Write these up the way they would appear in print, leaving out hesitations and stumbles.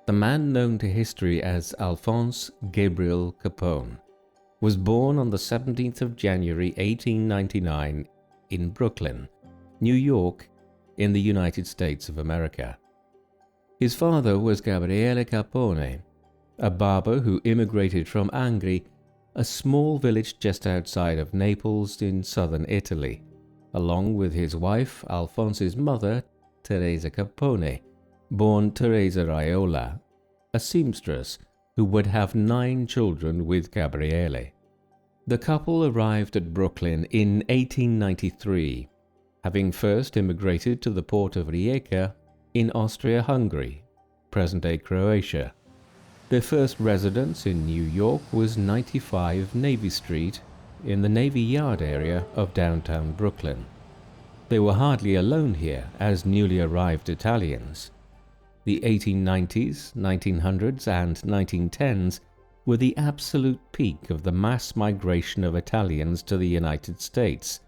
The man known to history as Alphonse Gabriel Capone was born on the 17th of January 1899 in Brooklyn, New York, in the United States of America. His father was Gabriele Capone, a barber who immigrated from Angri, a small village just outside of Naples in southern Italy, along with his wife, Alphonse's mother, Teresa Capone, born Teresa Raiola, a seamstress who would have 9 children with Gabriele. The couple arrived at Brooklyn in 1893, having first immigrated to the port of Rijeka in Austria-Hungary, present-day Croatia. Their first residence in New York was 95 Navy Street in the Navy Yard area of downtown Brooklyn. They were hardly alone here as newly arrived Italians. The 1890s, 1900s, and 1910s were the absolute peak of the mass migration of Italians to the United States,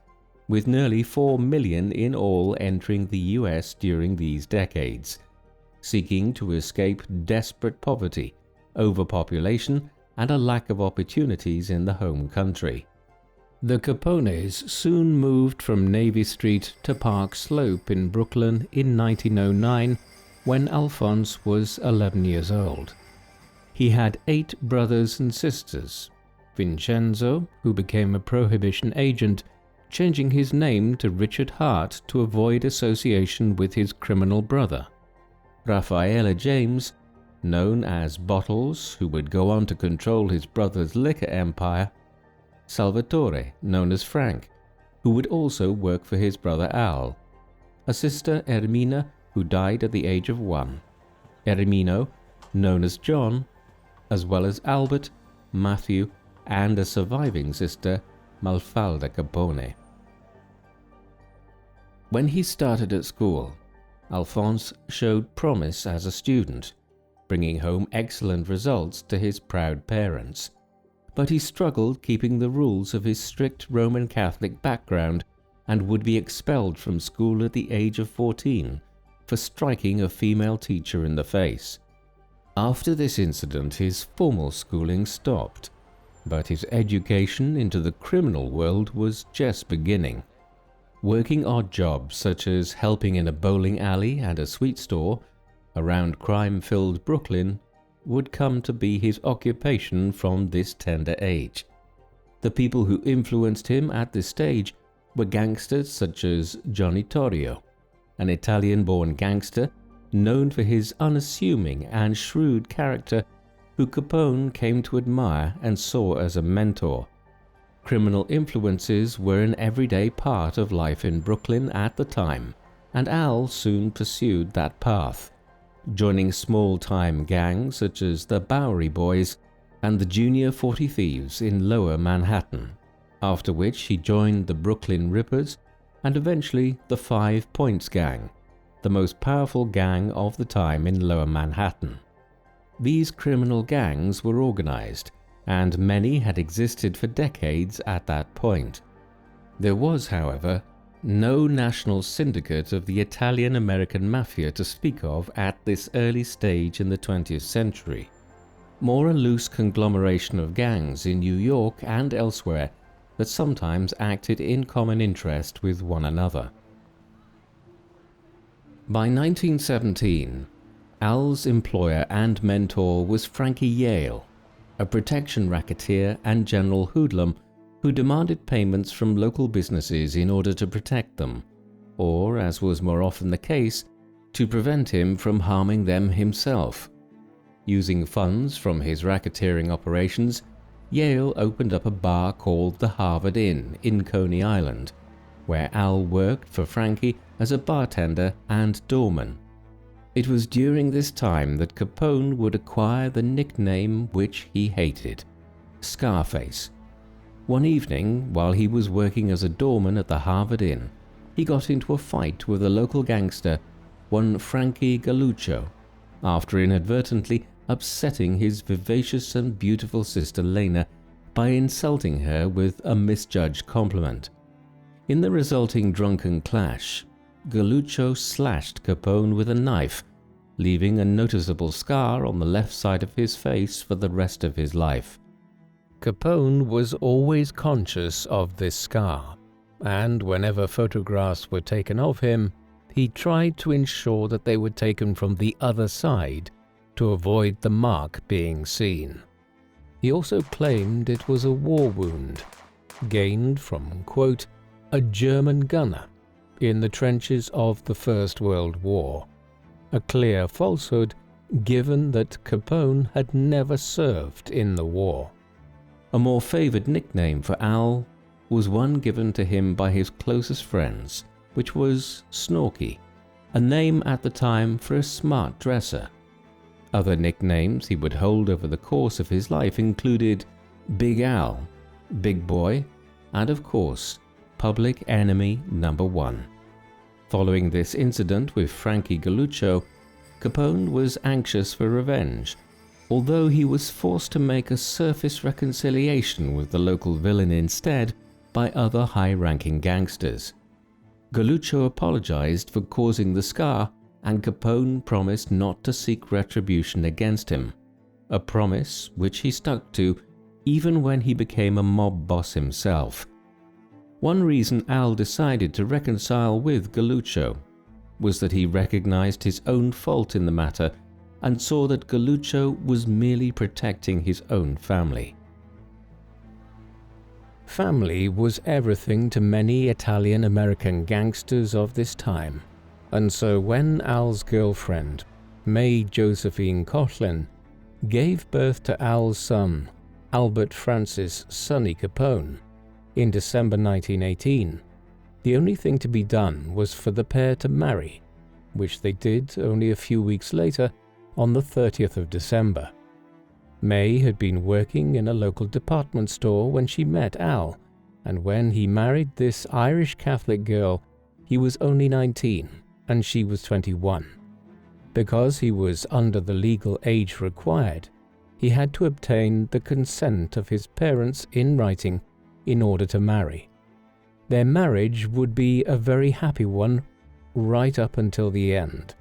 with nearly 4 million in all entering the US during these decades, seeking to escape desperate poverty, overpopulation, and a lack of opportunities in the home country. The Capones soon moved from Navy Street to Park Slope in Brooklyn in 1909 when Alphonse was 11 years old. He had 8 brothers and sisters: Vincenzo, who became a Prohibition agent, changing his name to Richard Hart to avoid association with his criminal brother; Raffaele James, known as Bottles, who would go on to control his brother's liquor empire; Salvatore, known as Frank, who would also work for his brother Al; a sister, Ermina, who died at the age of 1; Ermino, known as John, as well as Albert, Matthew, and a surviving sister, Mafalda Capone. When he started at school, Alphonse showed promise as a student, bringing home excellent results to his proud parents. But he struggled keeping the rules of his strict Roman Catholic background and would be expelled from school at the age of 14 for striking a female teacher in the face. After this incident, his formal schooling stopped, but his education into the criminal world was just beginning. Working odd jobs such as helping in a bowling alley and a sweet store around crime-filled Brooklyn would come to be his occupation from this tender age. The people who influenced him at this stage were gangsters such as Johnny Torrio, an Italian-born gangster known for his unassuming and shrewd character, who Capone came to admire and saw as a mentor. Criminal influences were an everyday part of life in Brooklyn at the time, and Al soon pursued that path, joining small-time gangs such as the Bowery Boys and the Junior 40 Thieves in Lower Manhattan, after which he joined the Brooklyn Rippers and eventually the 5 Points Gang, the most powerful gang of the time in Lower Manhattan. These criminal gangs were organized, and many had existed for decades at that point. There was, however, no national syndicate of the Italian-American Mafia to speak of at this early stage in the 20th century, more a loose conglomeration of gangs in New York and elsewhere that sometimes acted in common interest with one another. By 1917, Al's employer and mentor was Frankie Yale, a protection racketeer and general hoodlum who demanded payments from local businesses in order to protect them, or, as was more often the case, to prevent him from harming them himself. Using funds from his racketeering operations, Yale opened up a bar called the Harvard Inn in Coney Island, where Al worked for Frankie as a bartender and doorman. It was during this time that Capone would acquire the nickname which he hated, Scarface. One evening, while he was working as a doorman at the Harvard Inn, he got into a fight with a local gangster, one Frankie Galluccio, after inadvertently upsetting his vivacious and beautiful sister Lena by insulting her with a misjudged compliment. In the resulting drunken clash, Galluccio slashed Capone with a knife, leaving a noticeable scar on the left side of his face for the rest of his life. Capone was always conscious of this scar, and whenever photographs were taken of him, he tried to ensure that they were taken from the other side to avoid the mark being seen. He also claimed it was a war wound, gained from, quote, a German gunner in the trenches of the First World War, a clear falsehood given that Capone had never served in the war. A more favoured nickname for Al was one given to him by his closest friends, which was Snorky, a name at the time for a smart dresser. Other nicknames he would hold over the course of his life included Big Al, Big Boy, and of course, Public Enemy Number 1. Following this incident with Frankie Galluccio, Capone was anxious for revenge, although he was forced to make a surface reconciliation with the local villain instead by other high-ranking gangsters. Galluccio apologized for causing the scar, and Capone promised not to seek retribution against him, a promise which he stuck to even when he became a mob boss himself. One reason Al decided to reconcile with Galluccio was that he recognized his own fault in the matter and saw that Galluccio was merely protecting his own family. Family was everything to many Italian-American gangsters of this time, and so when Al's girlfriend, May Josephine Coughlin, gave birth to Al's son, Albert Francis Sonny Capone, in December 1918, the only thing to be done was for the pair to marry, which they did only a few weeks later on the 30th of December. May had been working in a local department store when she met Al, and when he married this Irish Catholic girl, he was only 19 and she was 21. Because he was under the legal age required, he had to obtain the consent of his parents in writing in order to marry. Their marriage would be a very happy one right up until the end,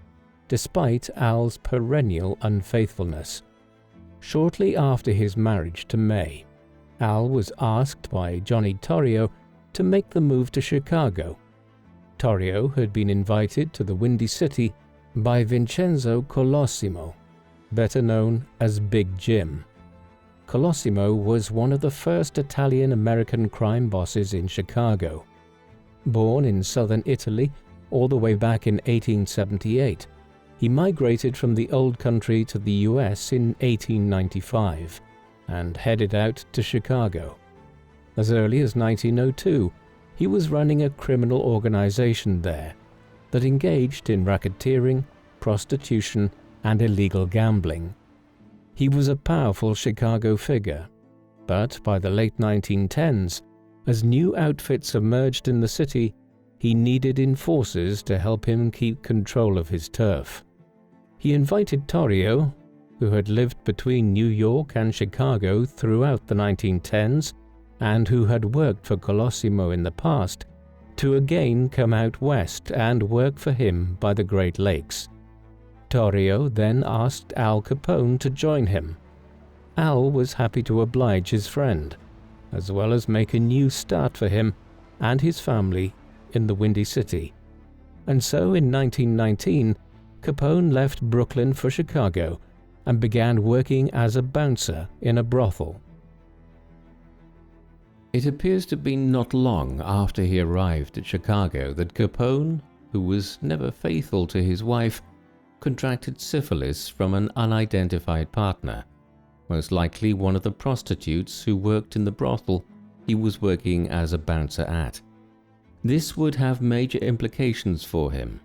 despite Al's perennial unfaithfulness. Shortly after his marriage to May, Al was asked by Johnny Torrio to make the move to Chicago. Torrio had been invited to the Windy City by Vincenzo Colosimo, better known as Big Jim. Colosimo was one of the first Italian-American crime bosses in Chicago. Born in southern Italy all the way back in 1878, he migrated from the old country to the US in 1895 and headed out to Chicago. As early as 1902, he was running a criminal organization there that engaged in racketeering, prostitution, and illegal gambling. He was a powerful Chicago figure, but by the late 1910s, as new outfits emerged in the city, he needed enforcers to help him keep control of his turf. He invited Torrio, who had lived between New York and Chicago throughout the 1910s and who had worked for Colosimo in the past, to again come out west and work for him by the Great Lakes. Torrio then asked Al Capone to join him. Al was happy to oblige his friend, as well as make a new start for him and his family in the Windy City. And so in 1919, Capone left Brooklyn for Chicago and began working as a bouncer in a brothel. It appears to be not long after he arrived at Chicago that Capone, who was never faithful to his wife, contracted syphilis from an unidentified partner, most likely one of the prostitutes who worked in the brothel he was working as a bouncer at. This would have major implications for him.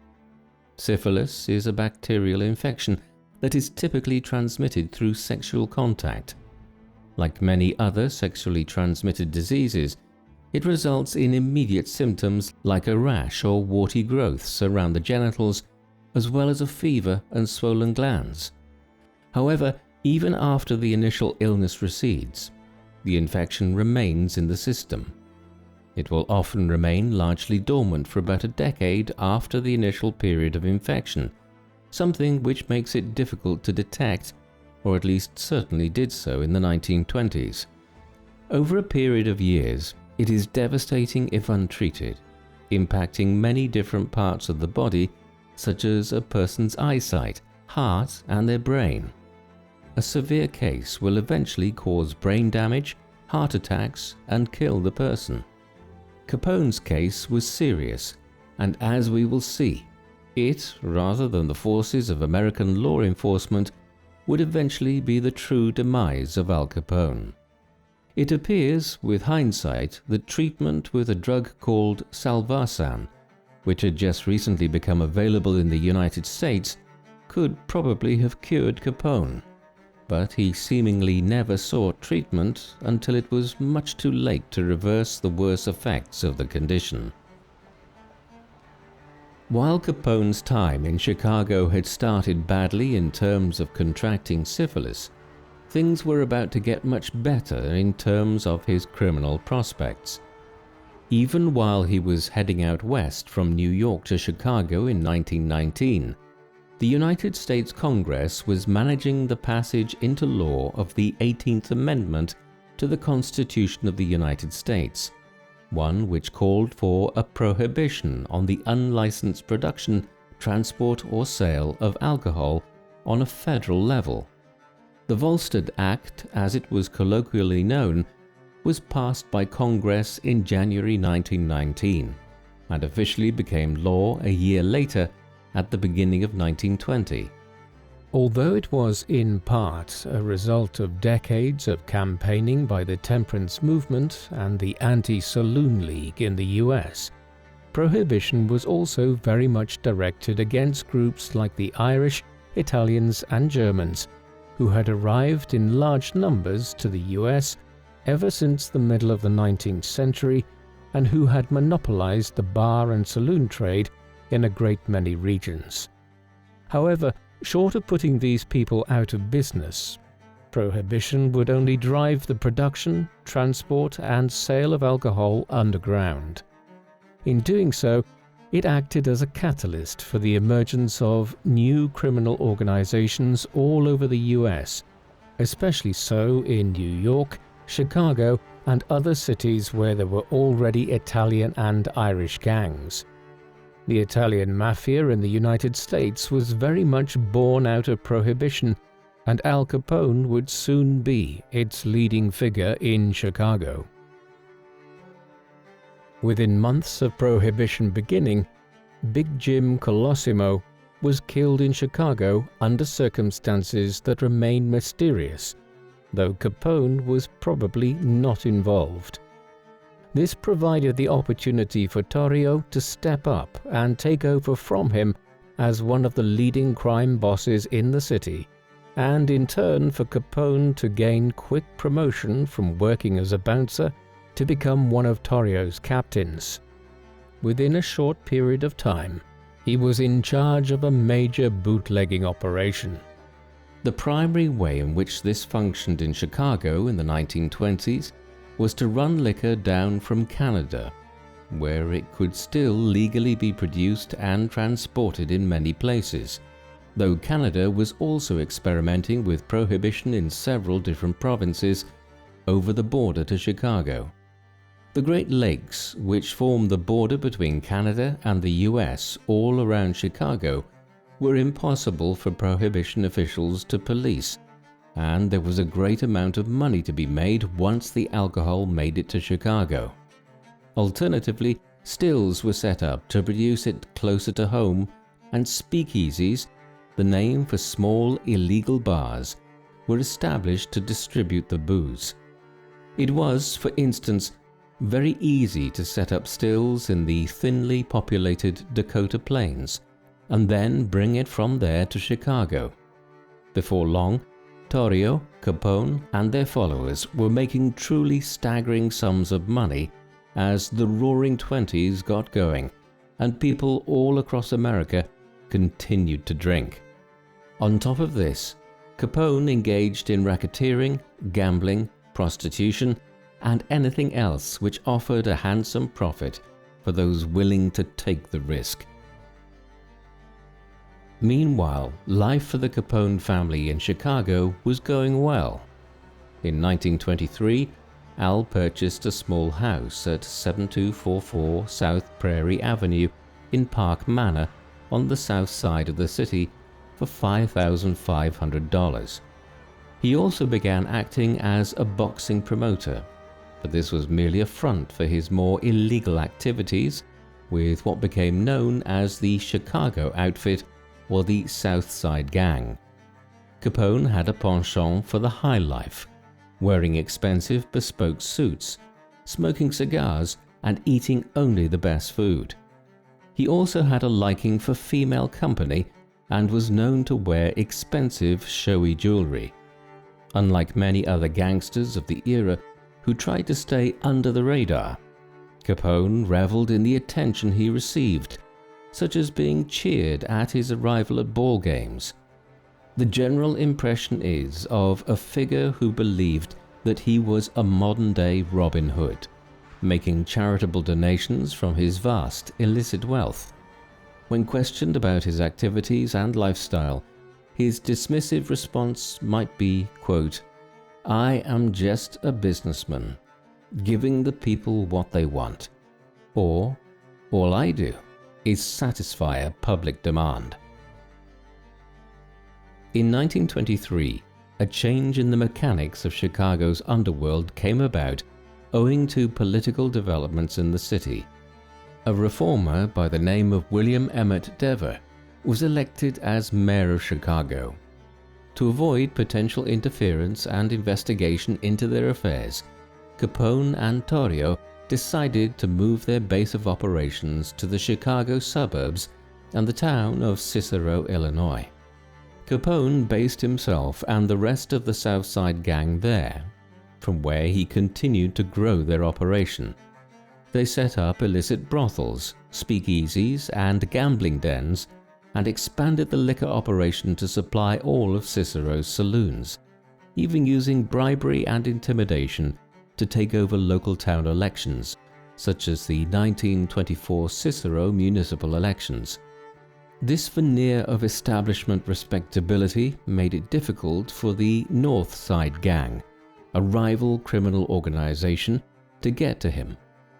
Syphilis is a bacterial infection that is typically transmitted through sexual contact. Like many other sexually transmitted diseases, it results in immediate symptoms like a rash or warty growths around the genitals, as well as a fever and swollen glands. However, even after the initial illness recedes, the infection remains in the system. It will often remain largely dormant for about a decade after the initial period of infection, something which makes it difficult to detect, or at least certainly did so in the 1920s. Over a period of years, it is devastating if untreated, impacting many different parts of the body, such as a person's eyesight, heart, and their brain. A severe case will eventually cause brain damage, heart attacks, and kill the person. Capone's case was serious, and as we will see, it, rather than the forces of American law enforcement, would eventually be the true demise of Al Capone. It appears, with hindsight, that treatment with a drug called Salvarsan, which had just recently become available in the United States, could probably have cured Capone, but he seemingly never sought treatment until it was much too late to reverse the worst effects of the condition. While Capone's time in Chicago had started badly in terms of contracting syphilis, things were about to get much better in terms of his criminal prospects. Even while he was heading out west from New York to Chicago in 1919, the United States Congress was managing the passage into law of the 18th Amendment to the Constitution of the United States, one which called for a prohibition on the unlicensed production, transport, or sale of alcohol on a federal level. The Volstead Act, as it was colloquially known, was passed by Congress in January 1919 and officially became law a year later at the beginning of 1920. Although it was in part a result of decades of campaigning by the temperance movement and the Anti-Saloon League in the US, Prohibition was also very much directed against groups like the Irish, Italians, and Germans, who had arrived in large numbers to the US ever since the middle of the 19th century and who had monopolized the bar and saloon trade in a great many regions. However, short of putting these people out of business, Prohibition would only drive the production, transport, and sale of alcohol underground. In doing so, it acted as a catalyst for the emergence of new criminal organizations all over the US, especially so in New York, Chicago, and other cities where there were already Italian and Irish gangs. The Italian Mafia in the United States was very much born out of Prohibition, and Al Capone would soon be its leading figure in Chicago. Within months of Prohibition beginning, Big Jim Colosimo was killed in Chicago under circumstances that remain mysterious, though Capone was probably not involved. This provided the opportunity for Torrio to step up and take over from him as one of the leading crime bosses in the city, and in turn for Capone to gain quick promotion from working as a bouncer to become one of Torrio's captains. Within a short period of time, he was in charge of a major bootlegging operation. The primary way in which this functioned in Chicago in the 1920s was to run liquor down from Canada, where it could still legally be produced and transported in many places, though Canada was also experimenting with prohibition in several different provinces over the border to Chicago. The Great Lakes, which form the border between Canada and the US all around Chicago, were impossible for Prohibition officials to police, and there was a great amount of money to be made once the alcohol made it to Chicago. Alternatively, stills were set up to produce it closer to home, and speakeasies, the name for small illegal bars, were established to distribute the booze. It was, for instance, very easy to set up stills in the thinly populated Dakota Plains, and then bring it from there to Chicago. Before long, Torrio, Capone, and their followers were making truly staggering sums of money as the Roaring Twenties got going, and people all across America continued to drink. On top of this, Capone engaged in racketeering, gambling, prostitution, and anything else which offered a handsome profit for those willing to take the risk. Meanwhile, life for the Capone family in Chicago was going well. In 1923, Al purchased a small house at 7244 South Prairie Avenue in Park Manor on the south side of the city for $5,500. He also began acting as a boxing promoter, but this was merely a front for his more illegal activities with what became known as the Chicago Outfit or the South Side Gang. Capone had a penchant for the high life, wearing expensive bespoke suits, smoking cigars, and eating only the best food. He also had a liking for female company and was known to wear expensive, showy jewelry. Unlike many other gangsters of the era who tried to stay under the radar, Capone reveled in the attention he received, such as being cheered at his arrival at ball games. The general impression is of a figure who believed that he was a modern-day Robin Hood, making charitable donations from his vast illicit wealth. When questioned about his activities and lifestyle, his dismissive response might be, quote, "I am just a businessman, giving the people what they want," or "all I do is satisfy a public demand." In 1923, a change in the mechanics of Chicago's underworld came about owing to political developments in the city. A reformer by the name of William Emmett Dever was elected as mayor of Chicago. To avoid potential interference and investigation into their affairs, Capone and Torrio decided to move their base of operations to the Chicago suburbs and the town of Cicero, Illinois. Capone based himself and the rest of the South Side Gang there, from where he continued to grow their operation. They set up illicit brothels, speakeasies, and gambling dens, and expanded the liquor operation to supply all of Cicero's saloons, even using bribery and intimidation to take over local town elections, such as the 1924 Cicero municipal elections. This veneer of establishment respectability made it difficult for the North Side Gang, a rival criminal organization, to get to him,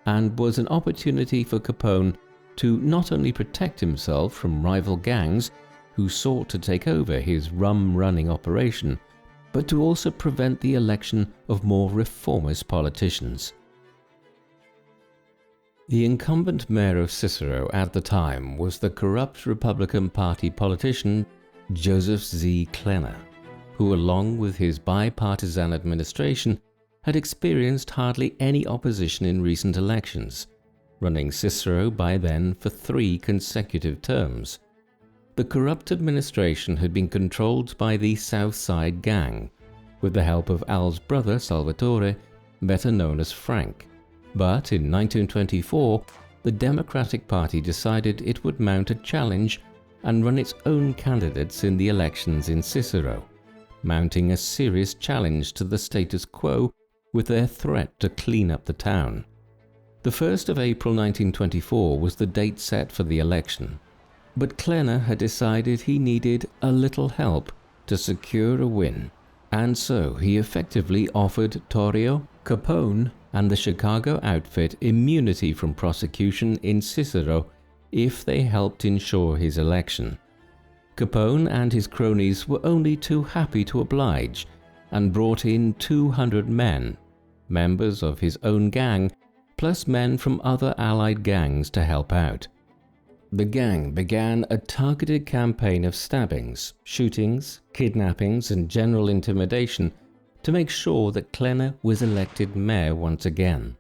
and was an opportunity for Capone to not only protect himself from rival gangs who sought to take over his rum-running operation, but to also prevent the election of more reformist politicians. The incumbent mayor of Cicero at the time was the corrupt Republican Party politician Joseph Z. Klenner, who along with his bipartisan administration had experienced hardly any opposition in recent elections, running Cicero by then for 3 consecutive terms. The corrupt administration had been controlled by the South Side Gang, with the help of Al's brother Salvatore, better known as Frank. But in 1924, the Democratic Party decided it would mount a challenge and run its own candidates in the elections in Cicero, mounting a serious challenge to the status quo with their threat to clean up the town. The 1st of April 1924 was the date set for the election, but Klenner had decided he needed a little help to secure a win, and so he effectively offered Torrio, Capone, and the Chicago outfit immunity from prosecution in Cicero if they helped ensure his election. Capone and his cronies were only too happy to oblige and brought in 200 men, members of his own gang, plus men from other allied gangs to help out. The gang began a targeted campaign of stabbings, shootings, kidnappings, and general intimidation to make sure that Klenner was elected mayor once again.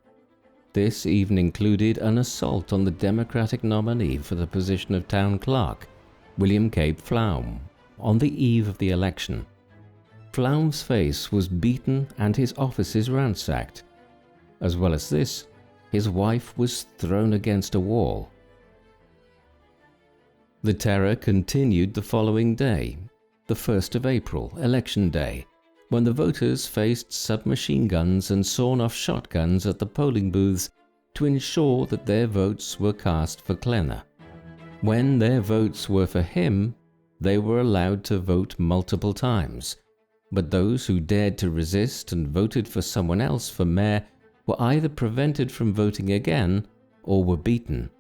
This even included an assault on the Democratic nominee for the position of town clerk, William K. Pflaum, on the eve of the election. Pflaum's face was beaten and his offices ransacked. As well as this, his wife was thrown against a wall. The terror continued the following day, the 1st of April, Election Day, when the voters faced submachine guns and sawn-off shotguns at the polling booths to ensure that their votes were cast for Klenner. When their votes were for him, they were allowed to vote multiple times, but those who dared to resist and voted for someone else for mayor were either prevented from voting again or were beaten.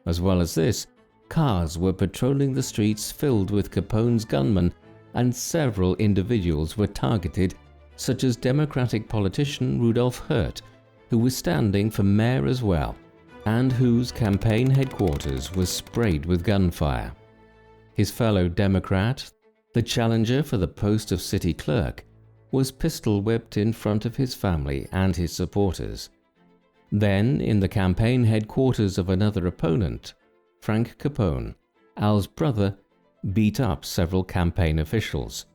As well as this, cars were patrolling the streets filled with Capone's gunmen, and several individuals were targeted, such as Democratic politician Rudolph Hurt, who was standing for mayor as well, and whose campaign headquarters was sprayed with gunfire. His fellow Democrat, the challenger for the post of city clerk, was pistol-whipped in front of his family and his supporters. Then, in the campaign headquarters of another opponent, Frank Capone, Al's brother, beat up several campaign officials.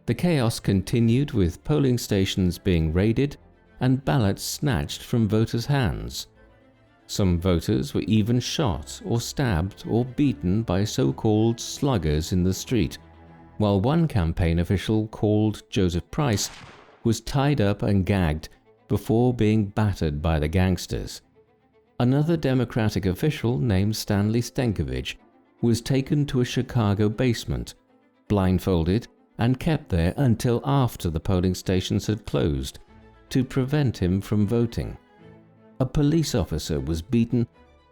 The chaos continued, with polling stations being raided and ballots snatched from voters' hands. Some voters were even shot or stabbed or beaten by so-called sluggers in the street, while one campaign official, called Joseph Price, was tied up and gagged before being battered by the gangsters. Another Democratic official named Stanley Stenkovich was taken to a Chicago basement, blindfolded, and kept there until after the polling stations had closed to prevent him from voting. A police officer was beaten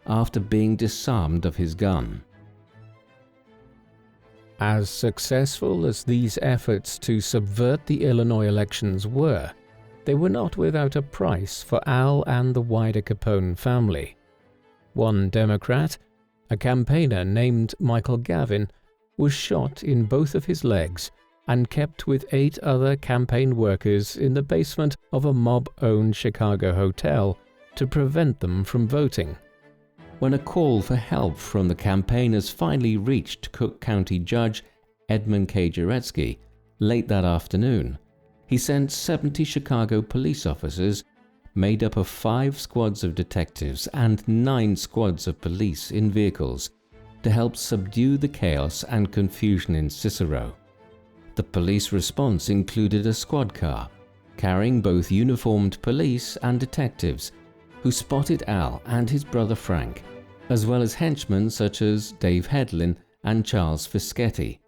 after being disarmed of his gun. As successful as these efforts to subvert the Illinois elections were, they were not without a price for Al and the wider Capone family. One Democrat, a campaigner named Michael Gavin, was shot in both of his legs and kept with 8 other campaign workers in the basement of a mob-owned Chicago hotel to prevent them from voting. When a call for help from the campaigners finally reached Cook County Judge Edmund K. Jaretsky late that afternoon, he sent 70 Chicago police officers, made up of 5 squads of detectives and 9 squads of police in vehicles, to help subdue the chaos and confusion in Cicero. The police response included a squad car, carrying both uniformed police and detectives, who spotted Al and his brother Frank, as well as henchmen such as Dave Hedlin and Charles Fischetti.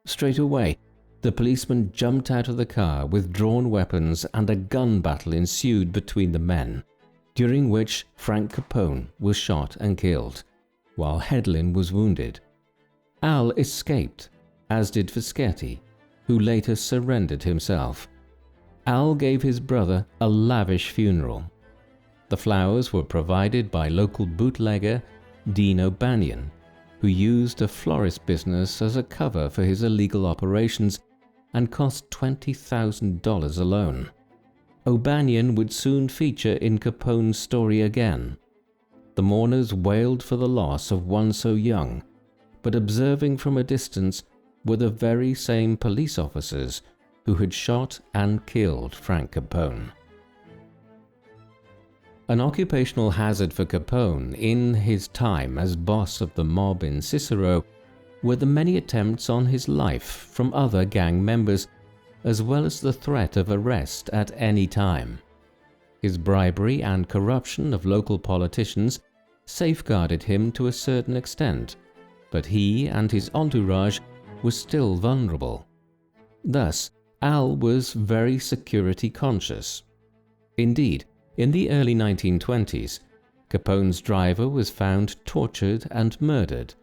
Straight away, the policemen jumped out of the car with drawn weapons, and a gun battle ensued between the men, during which Frank Capone was shot and killed, while Hedlin was wounded. Al escaped, as did Fischetti, who later surrendered himself. Al gave his brother a lavish funeral. The flowers were provided by local bootlegger Dean O'Banion, who used a florist business as a cover for his illegal operations and cost $20,000 alone. O'Banion would soon feature in Capone's story again. The mourners wailed for the loss of one so young, but observing from a distance were the very same police officers who had shot and killed Frank Capone. An occupational hazard for Capone in his time as boss of the mob in Cicero were the many attempts on his life from other gang members, as well as the threat of arrest at any time. His bribery and corruption of local politicians safeguarded him to a certain extent, but he and his entourage were still vulnerable. Thus, Al was very security conscious. Indeed, in the early 1920s, Capone's driver was found tortured and murdered,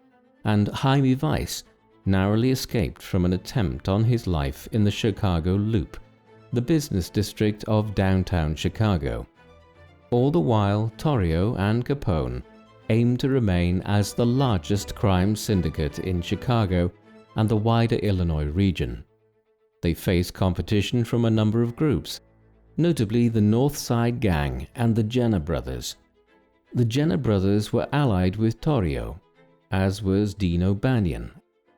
and Jaime Weiss narrowly escaped from an attempt on his life in the Chicago Loop, the business district of downtown Chicago. All the while, Torrio and Capone aimed to remain as the largest crime syndicate in Chicago and the wider Illinois region. They faced competition from a number of groups, notably the North Side Gang and the Jenner Brothers. The Jenner Brothers were allied with Torrio, as was Dean O'Banion,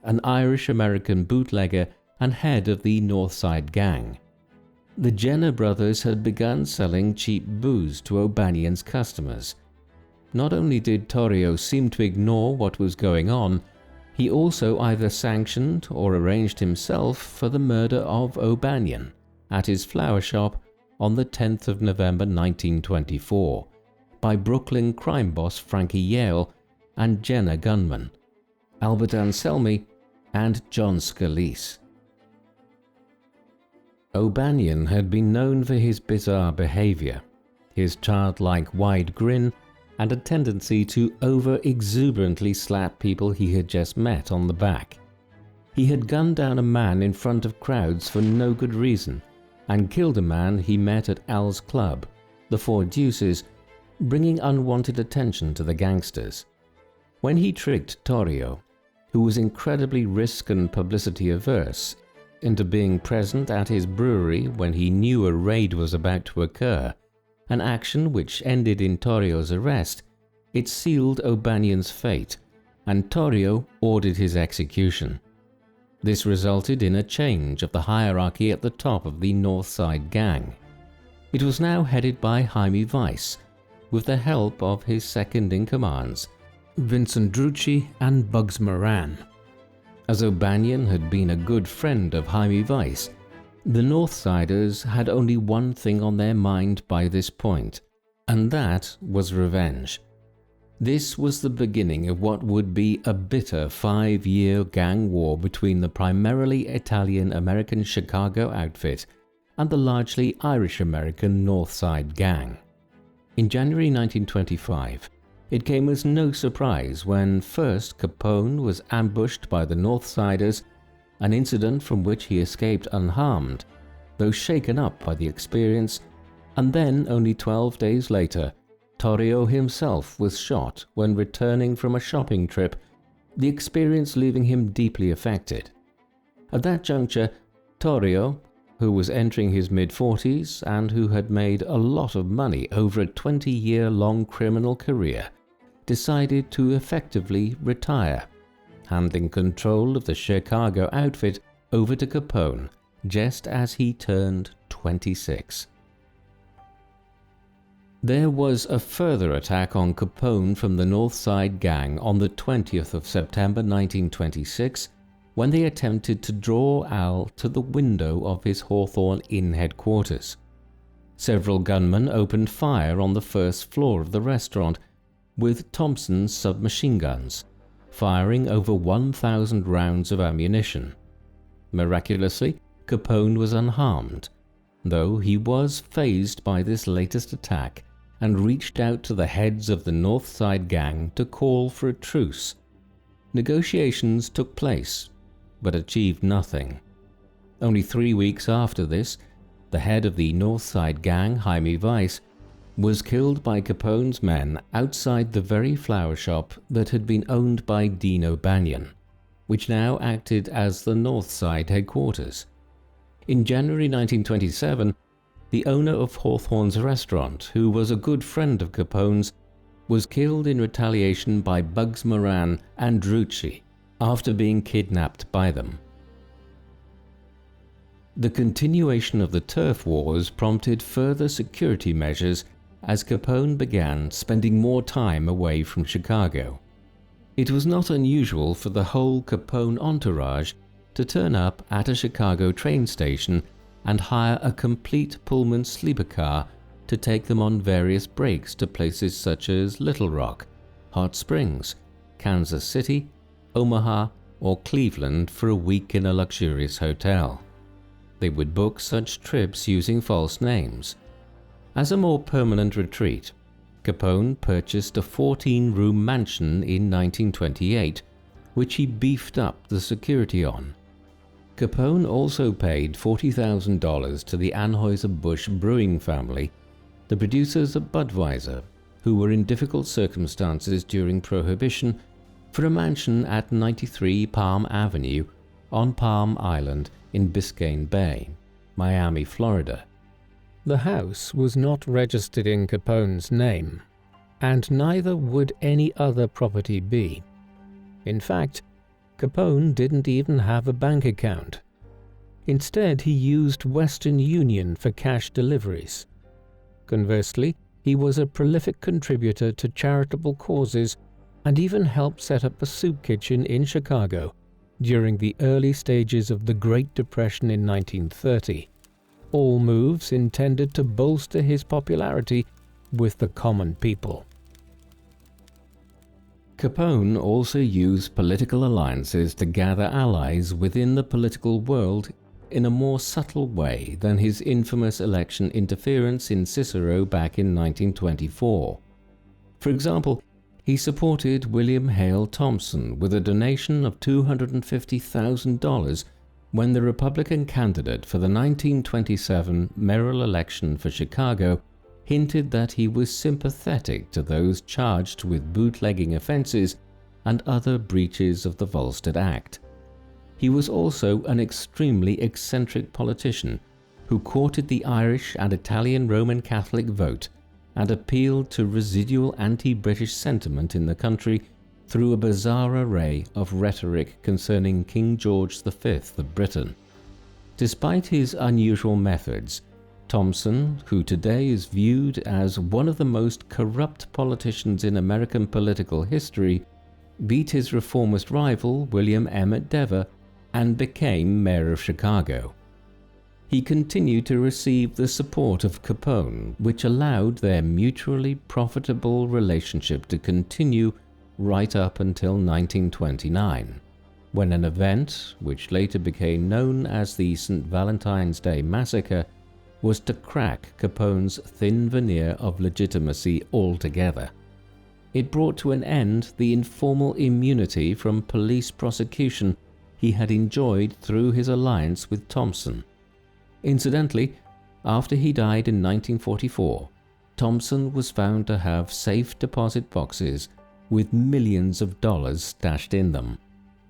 an Irish-American bootlegger and head of the North Side Gang. The Jenner Brothers had begun selling cheap booze to O'Banion's customers. Not only did Torrio seem to ignore what was going on, he also either sanctioned or arranged himself for the murder of O'Banion at his flower shop on the 10th of November 1924 by Brooklyn crime boss Frankie Yale and Jenner gunman Albert Anselmi and John Scalise. O'Banion had been known for his bizarre behavior, his childlike wide grin, and a tendency to over-exuberantly slap people he had just met on the back. He had gunned down a man in front of crowds for no good reason, and killed a man he met at Al's club, the Four Deuces, bringing unwanted attention to the gangsters. When he tricked Torrio, who was incredibly risk and publicity averse, into being present at his brewery when he knew a raid was about to occur, an action which ended in Torrio's arrest, it sealed O'Banion's fate, and Torrio ordered his execution. This resulted in a change of the hierarchy at the top of the North Side gang. It was now headed by Jaime Weiss, with the help of his second-in-commands, Vincent Drucci and Bugs Moran. As O'Banion had been a good friend of Jaime Weiss, the Northsiders had only one thing on their mind by this point, and that was revenge. This was the beginning of what would be a bitter 5-year gang war between the primarily Italian-American Chicago outfit and the largely Irish-American North Side gang. In January 1925, it came as no surprise when first Capone was ambushed by the Northsiders, an incident from which he escaped unharmed, though shaken up by the experience, and then only 12 days later, Torrio himself was shot when returning from a shopping trip, the experience leaving him deeply affected. At that juncture, Torrio, who was entering his mid-40s and who had made a lot of money over a 20-year-long criminal career, decided to effectively retire, handing control of the Chicago outfit over to Capone just as he turned 26. There was a further attack on Capone from the North Side gang on the 20th of September 1926 when they attempted to draw Al to the window of his Hawthorne Inn headquarters. Several gunmen opened fire on the first floor of the restaurant with Thompson's submachine guns, firing over 1,000 rounds of ammunition. Miraculously, Capone was unharmed, though he was fazed by this latest attack and reached out to the heads of the North Side gang to call for a truce. Negotiations took place, but achieved nothing. Only 3 weeks after this, the head of the North Side gang, Jaime Weiss, was killed by Capone's men outside the very flower shop that had been owned by Dean O'Banion, which now acted as the North Side headquarters. In January 1927, the owner of Hawthorne's restaurant, who was a good friend of Capone's, was killed in retaliation by Bugs Moran and Drucci after being kidnapped by them. The continuation of the turf wars prompted further security measures as Capone began spending more time away from Chicago. It was not unusual for the whole Capone entourage to turn up at a Chicago train station and hire a complete Pullman sleeper car to take them on various breaks to places such as Little Rock, Hot Springs, Kansas City, Omaha, or Cleveland for a week in a luxurious hotel. They would book such trips using false names. As a more permanent retreat, Capone purchased a 14-room mansion in 1928, which he beefed up the security on. Capone also paid $40,000 to the Anheuser-Busch brewing family, the producers of Budweiser, who were in difficult circumstances during Prohibition, for a mansion at 93 Palm Avenue on Palm Island in Biscayne Bay, Miami, Florida. The house was not registered in Capone's name, and neither would any other property be. In fact, Capone didn't even have a bank account. Instead, he used Western Union for cash deliveries. Conversely, he was a prolific contributor to charitable causes and even helped set up a soup kitchen in Chicago during the early stages of the Great Depression in 1930. All moves intended to bolster his popularity with the common people. Capone also used political alliances to gather allies within the political world in a more subtle way than his infamous election interference in Cicero back in 1924. For example, he supported William Hale Thompson with a donation of $250,000 when the Republican candidate for the 1927 mayoral election for Chicago hinted that he was sympathetic to those charged with bootlegging offenses and other breaches of the Volstead Act. He was also an extremely eccentric politician who courted the Irish and Italian Roman Catholic vote and appealed to residual anti-British sentiment in the country through a bizarre array of rhetoric concerning King George V of Britain. Despite his unusual methods, Thompson, who today is viewed as one of the most corrupt politicians in American political history, beat his reformist rival William Emmett Dever and became mayor of Chicago. He continued to receive the support of Capone, which allowed their mutually profitable relationship to continue right up until 1929, when an event, which later became known as the St. Valentine's Day Massacre, was to crack Capone's thin veneer of legitimacy altogether. It brought to an end the informal immunity from police prosecution he had enjoyed through his alliance with Thompson. Incidentally, after he died in 1944, Thompson was found to have safe deposit boxes with millions of dollars stashed in them,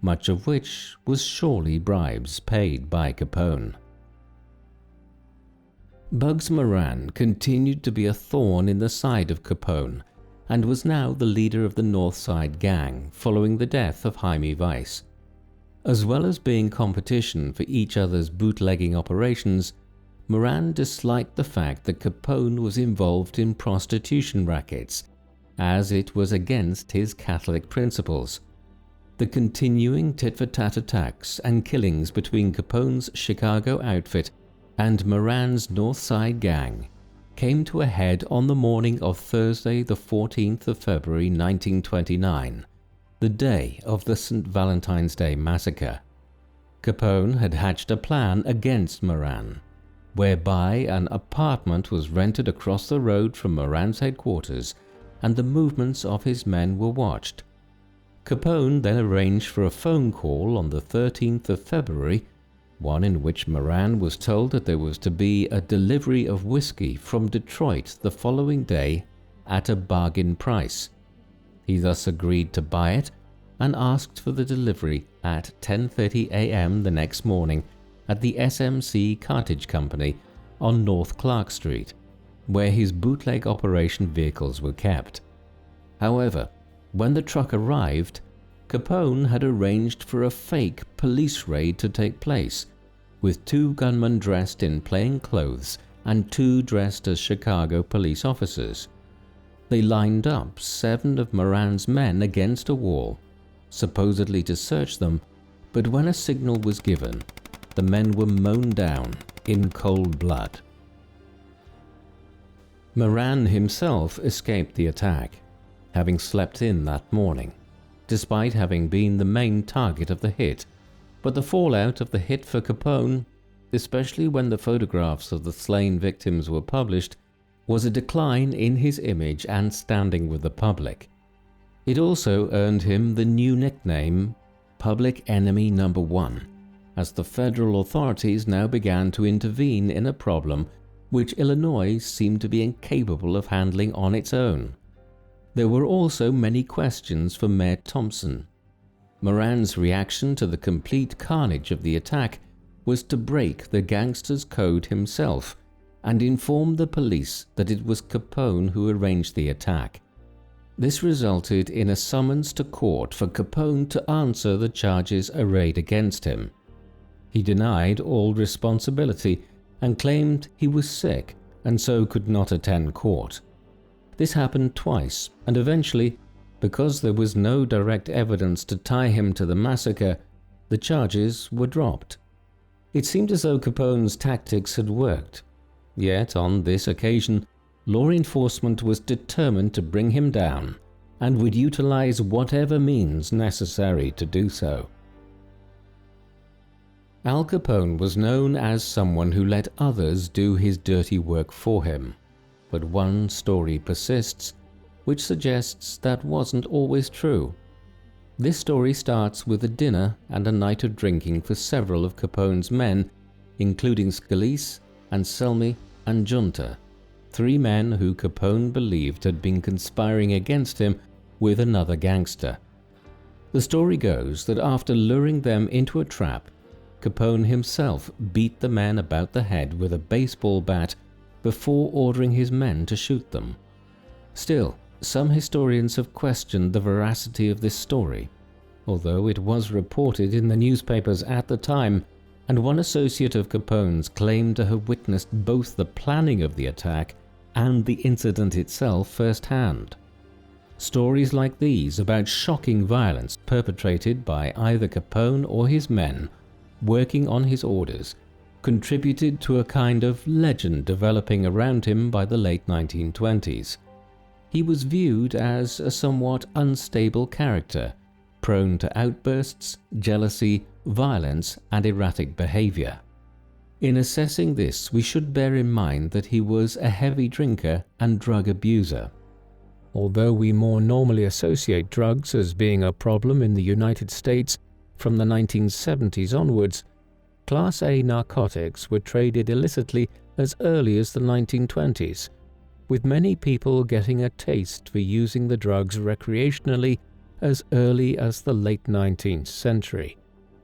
much of which was surely bribes paid by Capone. Bugs Moran continued to be a thorn in the side of Capone and was now the leader of the North Side Gang following the death of Jaime Weiss. As well as being competition for each other's bootlegging operations, Moran disliked the fact that Capone was involved in prostitution rackets, as it was against his Catholic principles. The continuing tit-for-tat attacks and killings between Capone's Chicago outfit and Moran's North Side Gang came to a head on the morning of Thursday the 14th of February 1929, the day of the St. Valentine's Day Massacre. Capone had hatched a plan against Moran, whereby an apartment was rented across the road from Moran's headquarters and the movements of his men were watched. Capone then arranged for a phone call on the 13th of February, one in which Moran was told that there was to be a delivery of whiskey from Detroit the following day at a bargain price. He thus agreed to buy it and asked for the delivery at 10:30 a.m. the next morning at the SMC Cartage Company on North Clark Street, where his bootleg operation vehicles were kept. However, when the truck arrived, Capone had arranged for a fake police raid to take place, with 2 gunmen dressed in plain clothes and 2 dressed as Chicago police officers. They lined up 7 of Moran's men against a wall, supposedly to search them, but when a signal was given, the men were mown down in cold blood. Moran himself escaped the attack, having slept in that morning, despite having been the main target of the hit, but the fallout of the hit for Capone, especially when the photographs of the slain victims were published, was a decline in his image and standing with the public. It also earned him the new nickname Public Enemy No. 1, as the federal authorities now began to intervene in a problem which Illinois seemed to be incapable of handling on its own. There were also many questions for Mayor Thompson. Moran's reaction to the complete carnage of the attack was to break the gangster's code himself and inform the police that it was Capone who arranged the attack. This resulted in a summons to court for Capone to answer the charges arrayed against him. He denied all responsibility and claimed he was sick and so could not attend court. This happened twice, and eventually, because there was no direct evidence to tie him to the massacre, the charges were dropped. It seemed as though Capone's tactics had worked. Yet on this occasion, law enforcement was determined to bring him down, and would utilize whatever means necessary to do so. Al Capone was known as someone who let others do his dirty work for him, but one story persists which suggests that wasn't always true. This story starts with a dinner and a night of drinking for several of Capone's men, including Scalise, Anselmi, and Junta, 3 men who Capone believed had been conspiring against him with another gangster. The story goes that after luring them into a trap, Capone himself beat the men about the head with a baseball bat before ordering his men to shoot them. Still, some historians have questioned the veracity of this story, although it was reported in the newspapers at the time, and one associate of Capone's claimed to have witnessed both the planning of the attack and the incident itself firsthand. Stories like these about shocking violence perpetrated by either Capone or his men working on his orders contributed to a kind of legend developing around him by the late 1920s. He was viewed as a somewhat unstable character, prone to outbursts, jealousy, violence, and erratic behavior. In assessing this, we should bear in mind that he was a heavy drinker and drug abuser. Although we more normally associate drugs as being a problem in the United States from the 1970s onwards, Class A narcotics were traded illicitly as early as the 1920s, with many people getting a taste for using the drugs recreationally as early as the late 19th century,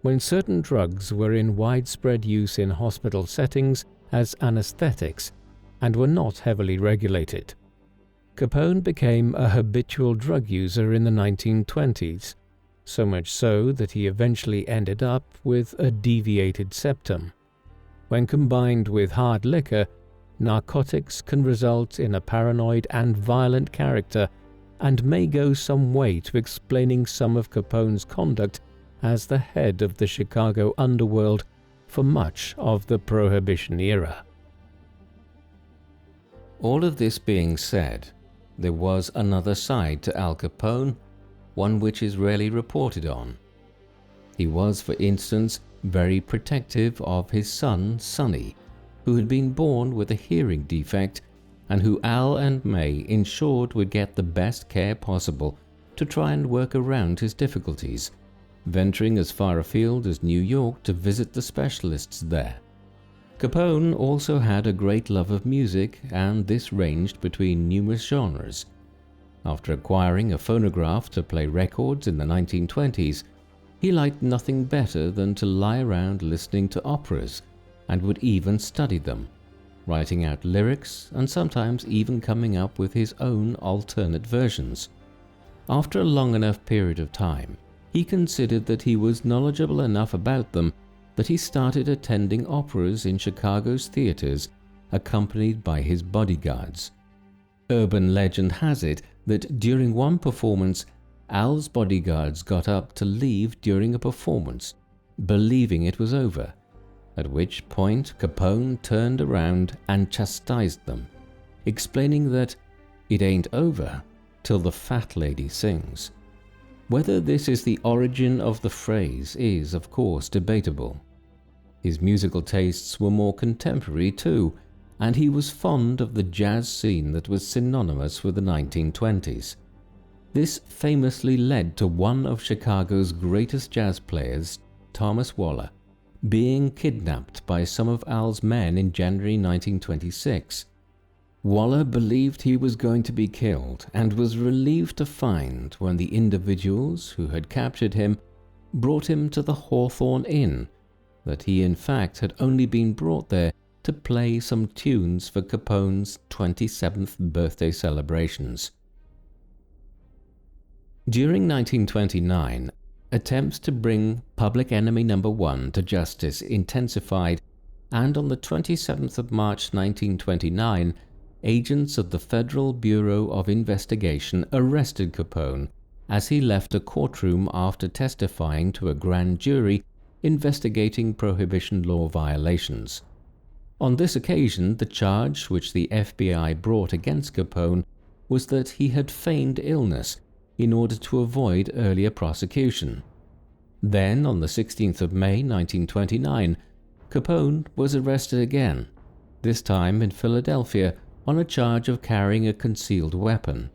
when certain drugs were in widespread use in hospital settings as anesthetics and were not heavily regulated. Capone became a habitual drug user in the 1920s, so much so that he eventually ended up with a deviated septum. When combined with hard liquor, narcotics can result in a paranoid and violent character and may go some way to explaining some of Capone's conduct as the head of the Chicago underworld for much of the Prohibition era. All of this being said, there was another side to Al Capone, one which is rarely reported on. He was, for instance, very protective of his son, Sonny, who had been born with a hearing defect and who Al and May ensured would get the best care possible to try and work around his difficulties, venturing as far afield as New York to visit the specialists there. Capone also had a great love of music, and this ranged between numerous genres. After acquiring a phonograph to play records in the 1920s, he liked nothing better than to lie around listening to operas, and would even study them, writing out lyrics and sometimes even coming up with his own alternate versions. After a long enough period of time, he considered that he was knowledgeable enough about them that he started attending operas in Chicago's theaters, accompanied by his bodyguards. Urban legend has it that during one performance, Al's bodyguards got up to leave during a performance, believing it was over, at which point Capone turned around and chastised them, explaining that it ain't over till the fat lady sings. Whether this is the origin of the phrase is, of course, debatable. His musical tastes were more contemporary too, and he was fond of the jazz scene that was synonymous with the 1920s. This famously led to one of Chicago's greatest jazz players, Thomas Waller, being kidnapped by some of Al's men in January 1926. Waller believed he was going to be killed and was relieved to find when the individuals who had captured him brought him to the Hawthorne Inn that he in fact had only been brought there to play some tunes for Capone's 27th birthday celebrations. During 1929, attempts to bring Public Enemy No. 1 to justice intensified, and on the 27th of March 1929, agents of the Federal Bureau of Investigation arrested Capone as he left a courtroom after testifying to a grand jury investigating Prohibition law violations. On this occasion, the charge which the FBI brought against Capone was that he had feigned illness in order to avoid earlier prosecution. Then, on the 16th of May 1929, Capone was arrested again, this time in Philadelphia, on a charge of carrying a concealed weapon.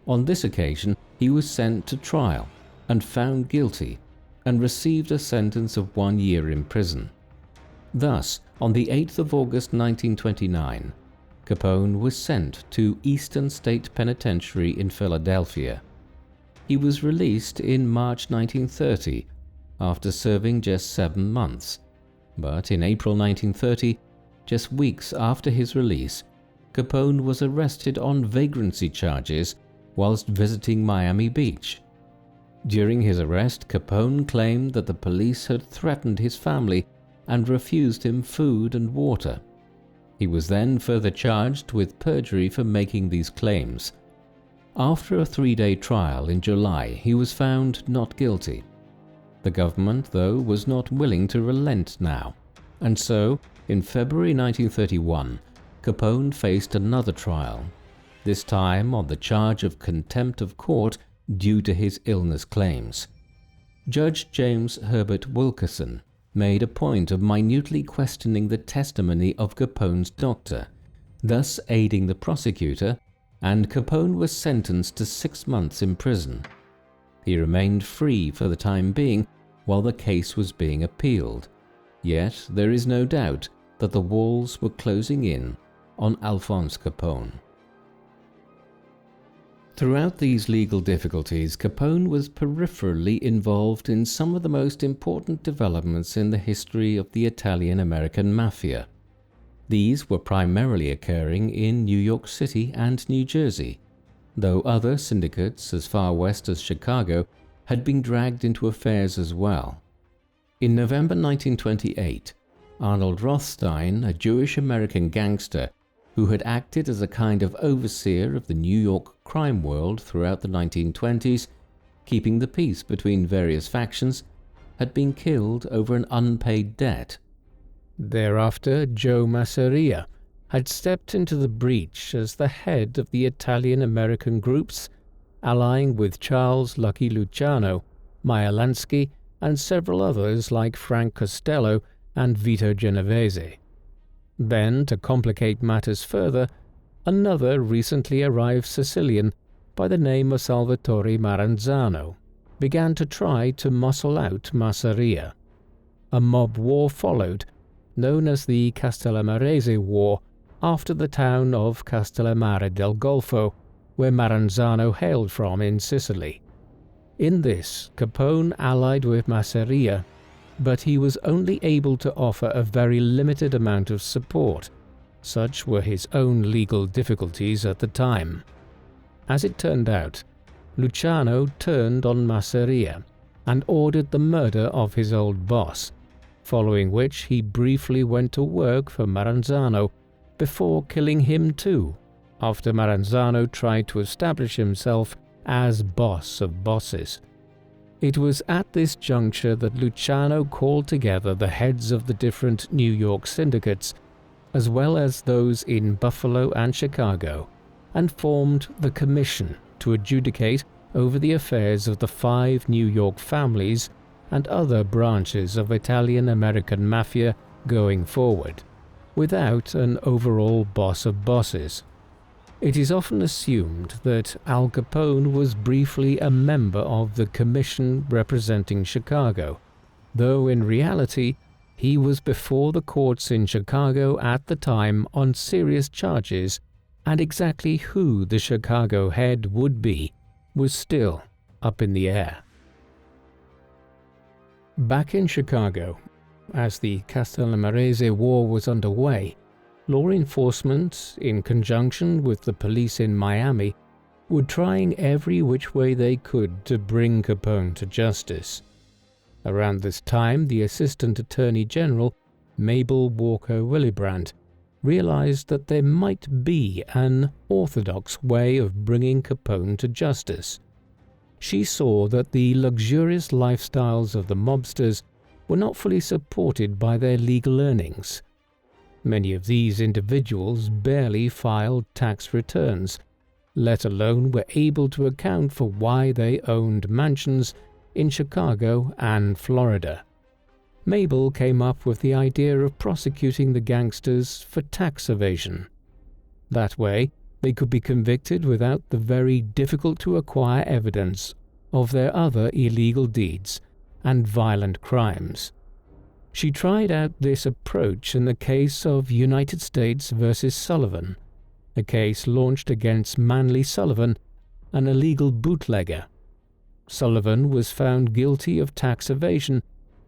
On this occasion, he was sent to trial and found guilty, and received a sentence of 1 year in prison. Thus, on the 8th of August 1929, Capone was sent to Eastern State Penitentiary in Philadelphia. He was released in March 1930 after serving just 7 months, but in April 1930, just weeks after his release, Capone was arrested on vagrancy charges whilst visiting Miami Beach. During his arrest, Capone claimed that the police had threatened his family and refused him food and water. He was then further charged with perjury for making these claims. After a 3-day trial in July, he was found not guilty. The government, though, was not willing to relent now, and so, in February 1931, Capone faced another trial, this time on the charge of contempt of court due to his illness claims. Judge James Herbert Wilkerson made a point of minutely questioning the testimony of Capone's doctor, thus aiding the prosecutor, and Capone was sentenced to 6 months in prison. He remained free for the time being while the case was being appealed, yet there is no doubt that the walls were closing in on Alphonse Capone. Throughout these legal difficulties, Capone was peripherally involved in some of the most important developments in the history of the Italian-American Mafia. These were primarily occurring in New York City and New Jersey, though other syndicates as far west as Chicago had been dragged into affairs as well. In November 1928, Arnold Rothstein, a Jewish-American gangster who had acted as a kind of overseer of the New York crime world throughout the 1920s, keeping the peace between various factions, had been killed over an unpaid debt. Thereafter, Joe Massacre had stepped into the breach as the head of the Italian-American groups, allying with Charles Lucky Luciano, Meyer Lansky, and several others like Frank Costello and Vito Genovese. Then, to complicate matters further, another recently arrived Sicilian by the name of Salvatore Maranzano began to try to muscle out Massacre. A mob war followed, known as the Castellamarese War, after the town of Castellammare del Golfo, where Maranzano hailed from in Sicily. In this, Capone allied with Massacre, but he was only able to offer a very limited amount of support. Such were his own legal difficulties at the time. As it turned out, Luciano turned on Massacre and ordered the murder of his old boss, following which he briefly went to work for Maranzano before killing him too, after Maranzano tried to establish himself as boss of bosses. It was at this juncture that Luciano called together the heads of the different New York syndicates, as well as those in Buffalo and Chicago, and formed the Commission to adjudicate over the affairs of the 5 New York families and other branches of Italian-American Mafia going forward, without an overall boss of bosses. It is often assumed that Al Capone was briefly a member of the commission representing Chicago, though in reality he was before the courts in Chicago at the time on serious charges, and exactly who the Chicago head would be was still up in the air. Back in Chicago, as the Castellamarese War was underway, law enforcement, in conjunction with the police in Miami, were trying every which way they could to bring Capone to justice. Around this time, the Assistant Attorney General, Mabel Walker Willibrand, realized that there might be an orthodox way of bringing Capone to justice. She saw that the luxurious lifestyles of the mobsters were not fully supported by their legal earnings. Many of these individuals barely filed tax returns, let alone were able to account for why they owned mansions in Chicago and Florida. Mabel came up with the idea of prosecuting the gangsters for tax evasion. That way, they could be convicted without the very difficult-to-acquire evidence of their other illegal deeds and violent crimes. She tried out this approach in the case of United States versus Sullivan, a case launched against Manly Sullivan, an illegal bootlegger. Sullivan was found guilty of tax evasion,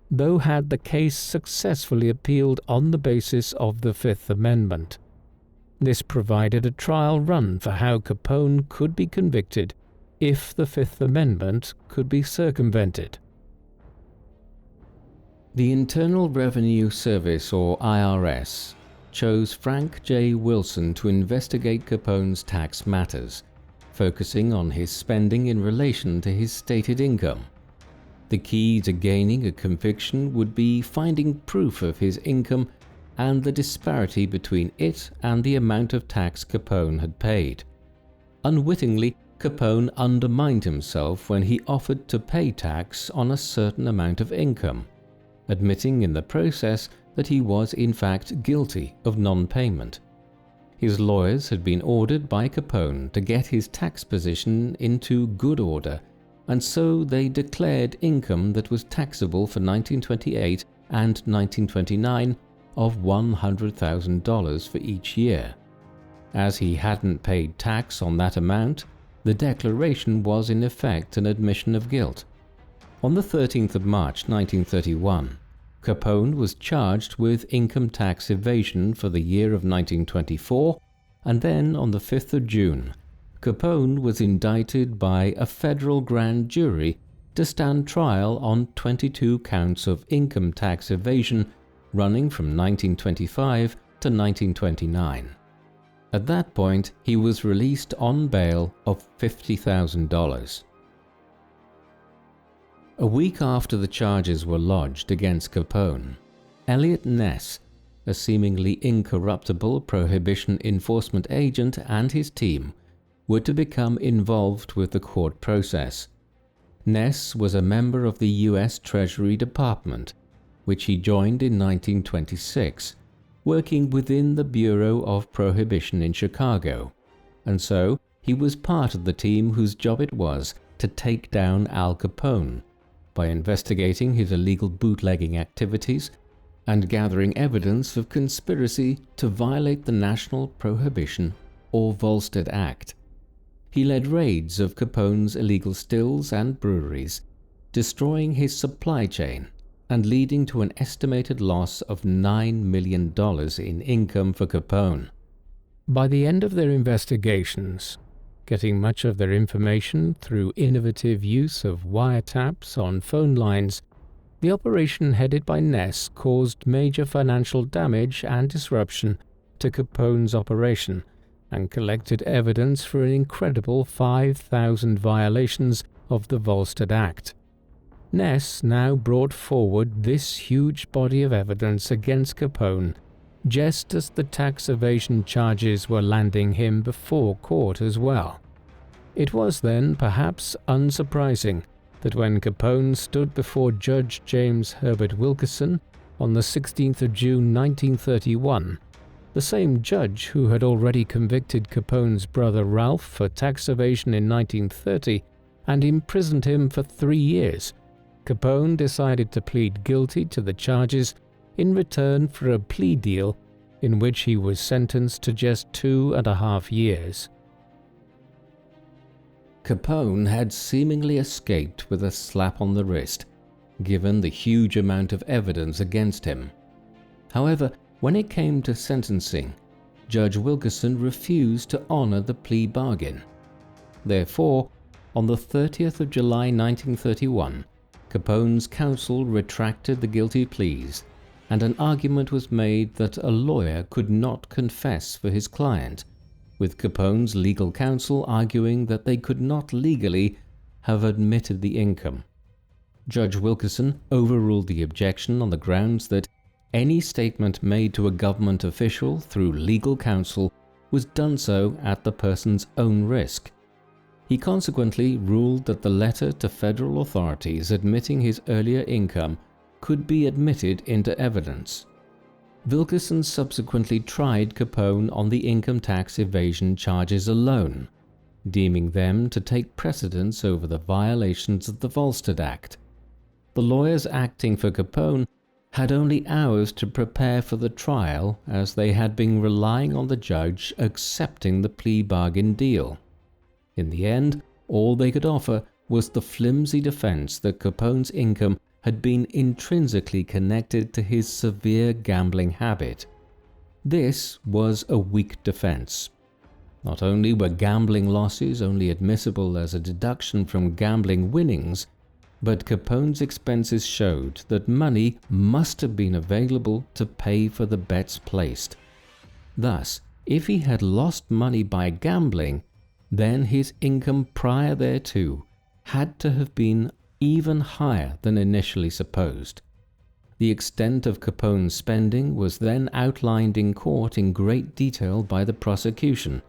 though had the case successfully appealed on the basis of the Fifth Amendment. This provided a trial run for how Capone could be convicted if the Fifth Amendment could be circumvented. The Internal Revenue Service, or IRS, chose Frank J. Wilson to investigate Capone's tax matters, focusing on his spending in relation to his stated income. The key to gaining a conviction would be finding proof of his income and the disparity between it and the amount of tax Capone had paid. Unwittingly, Capone undermined himself when he offered to pay tax on a certain amount of income, admitting in the process that he was in fact guilty of non-payment. His lawyers had been ordered by Capone to get his tax position into good order, and so they declared income that was taxable for 1928 and 1929 of $100,000 for each year. As he hadn't paid tax on that amount, the declaration was in effect an admission of guilt. On the 13th of March 1931, Capone was charged with income tax evasion for the year of 1924, and then on the 5th of June, Capone was indicted by a federal grand jury to stand trial on 22 counts of income tax evasion running from 1925 to 1929. At that point, he was released on bail of $50,000. A week after the charges were lodged against Capone, Eliot Ness, a seemingly incorruptible Prohibition enforcement agent, and his team were to become involved with the court process. Ness was a member of the U.S. Treasury Department, which he joined in 1926, working within the Bureau of Prohibition in Chicago, and so he was part of the team whose job it was to take down Al Capone by investigating his illegal bootlegging activities and gathering evidence of conspiracy to violate the National Prohibition or Volstead Act. He led raids of Capone's illegal stills and breweries, destroying his supply chain and leading to an estimated loss of $9 million in income for Capone. By the end of their investigations, getting much of their information through innovative use of wiretaps on phone lines, the operation headed by Ness caused major financial damage and disruption to Capone's operation and collected evidence for an incredible 5,000 violations of the Volstead Act. Ness now brought forward this huge body of evidence against Capone just as the tax evasion charges were landing him before court as well. It was then perhaps unsurprising that when Capone stood before Judge James Herbert Wilkerson on the 16th of June 1931, the same judge who had already convicted Capone's brother Ralph for tax evasion in 1930 and imprisoned him for 3 years, Capone decided to plead guilty to the charges in return for a plea deal in which he was sentenced to just 2.5 years. Capone had seemingly escaped with a slap on the wrist, given the huge amount of evidence against him. However, when it came to sentencing, Judge Wilkerson refused to honor the plea bargain. Therefore, on the 30th of July 1931, Capone's counsel retracted the guilty pleas, and an argument was made that a lawyer could not confess for his client, with Capone's legal counsel arguing that they could not legally have admitted the income. Judge Wilkerson overruled the objection on the grounds that any statement made to a government official through legal counsel was done so at the person's own risk. He consequently ruled that the letter to federal authorities admitting his earlier income could be admitted into evidence. Wilkerson subsequently tried Capone on the income tax evasion charges alone, deeming them to take precedence over the violations of the Volstead Act. The lawyers acting for Capone had only hours to prepare for the trial, as they had been relying on the judge accepting the plea bargain deal. In the end, all they could offer was the flimsy defense that Capone's income had been intrinsically connected to his severe gambling habit. This was a weak defense. Not only were gambling losses only admissible as a deduction from gambling winnings, but Capone's expenses showed that money must have been available to pay for the bets placed. Thus, if he had lost money by gambling, then his income prior thereto had to have been even higher than initially supposed. The extent of Capone's spending was then outlined in court in great detail by the prosecution,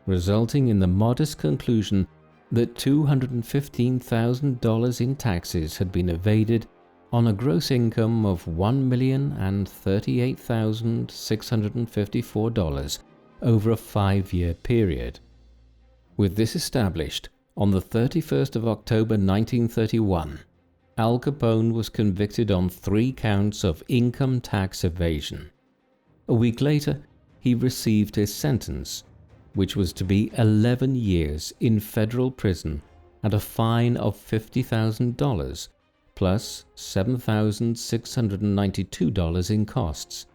resulting in the modest conclusion that $215,000 in taxes had been evaded on a gross income of $1,038,654 over a 5-year period. With this established, on the 31st of October 1931, Al Capone was convicted on 3 counts of income tax evasion. A week later, he received his sentence, which was to be 11 years in federal prison and a fine of $50,000 plus $7,692 in costs.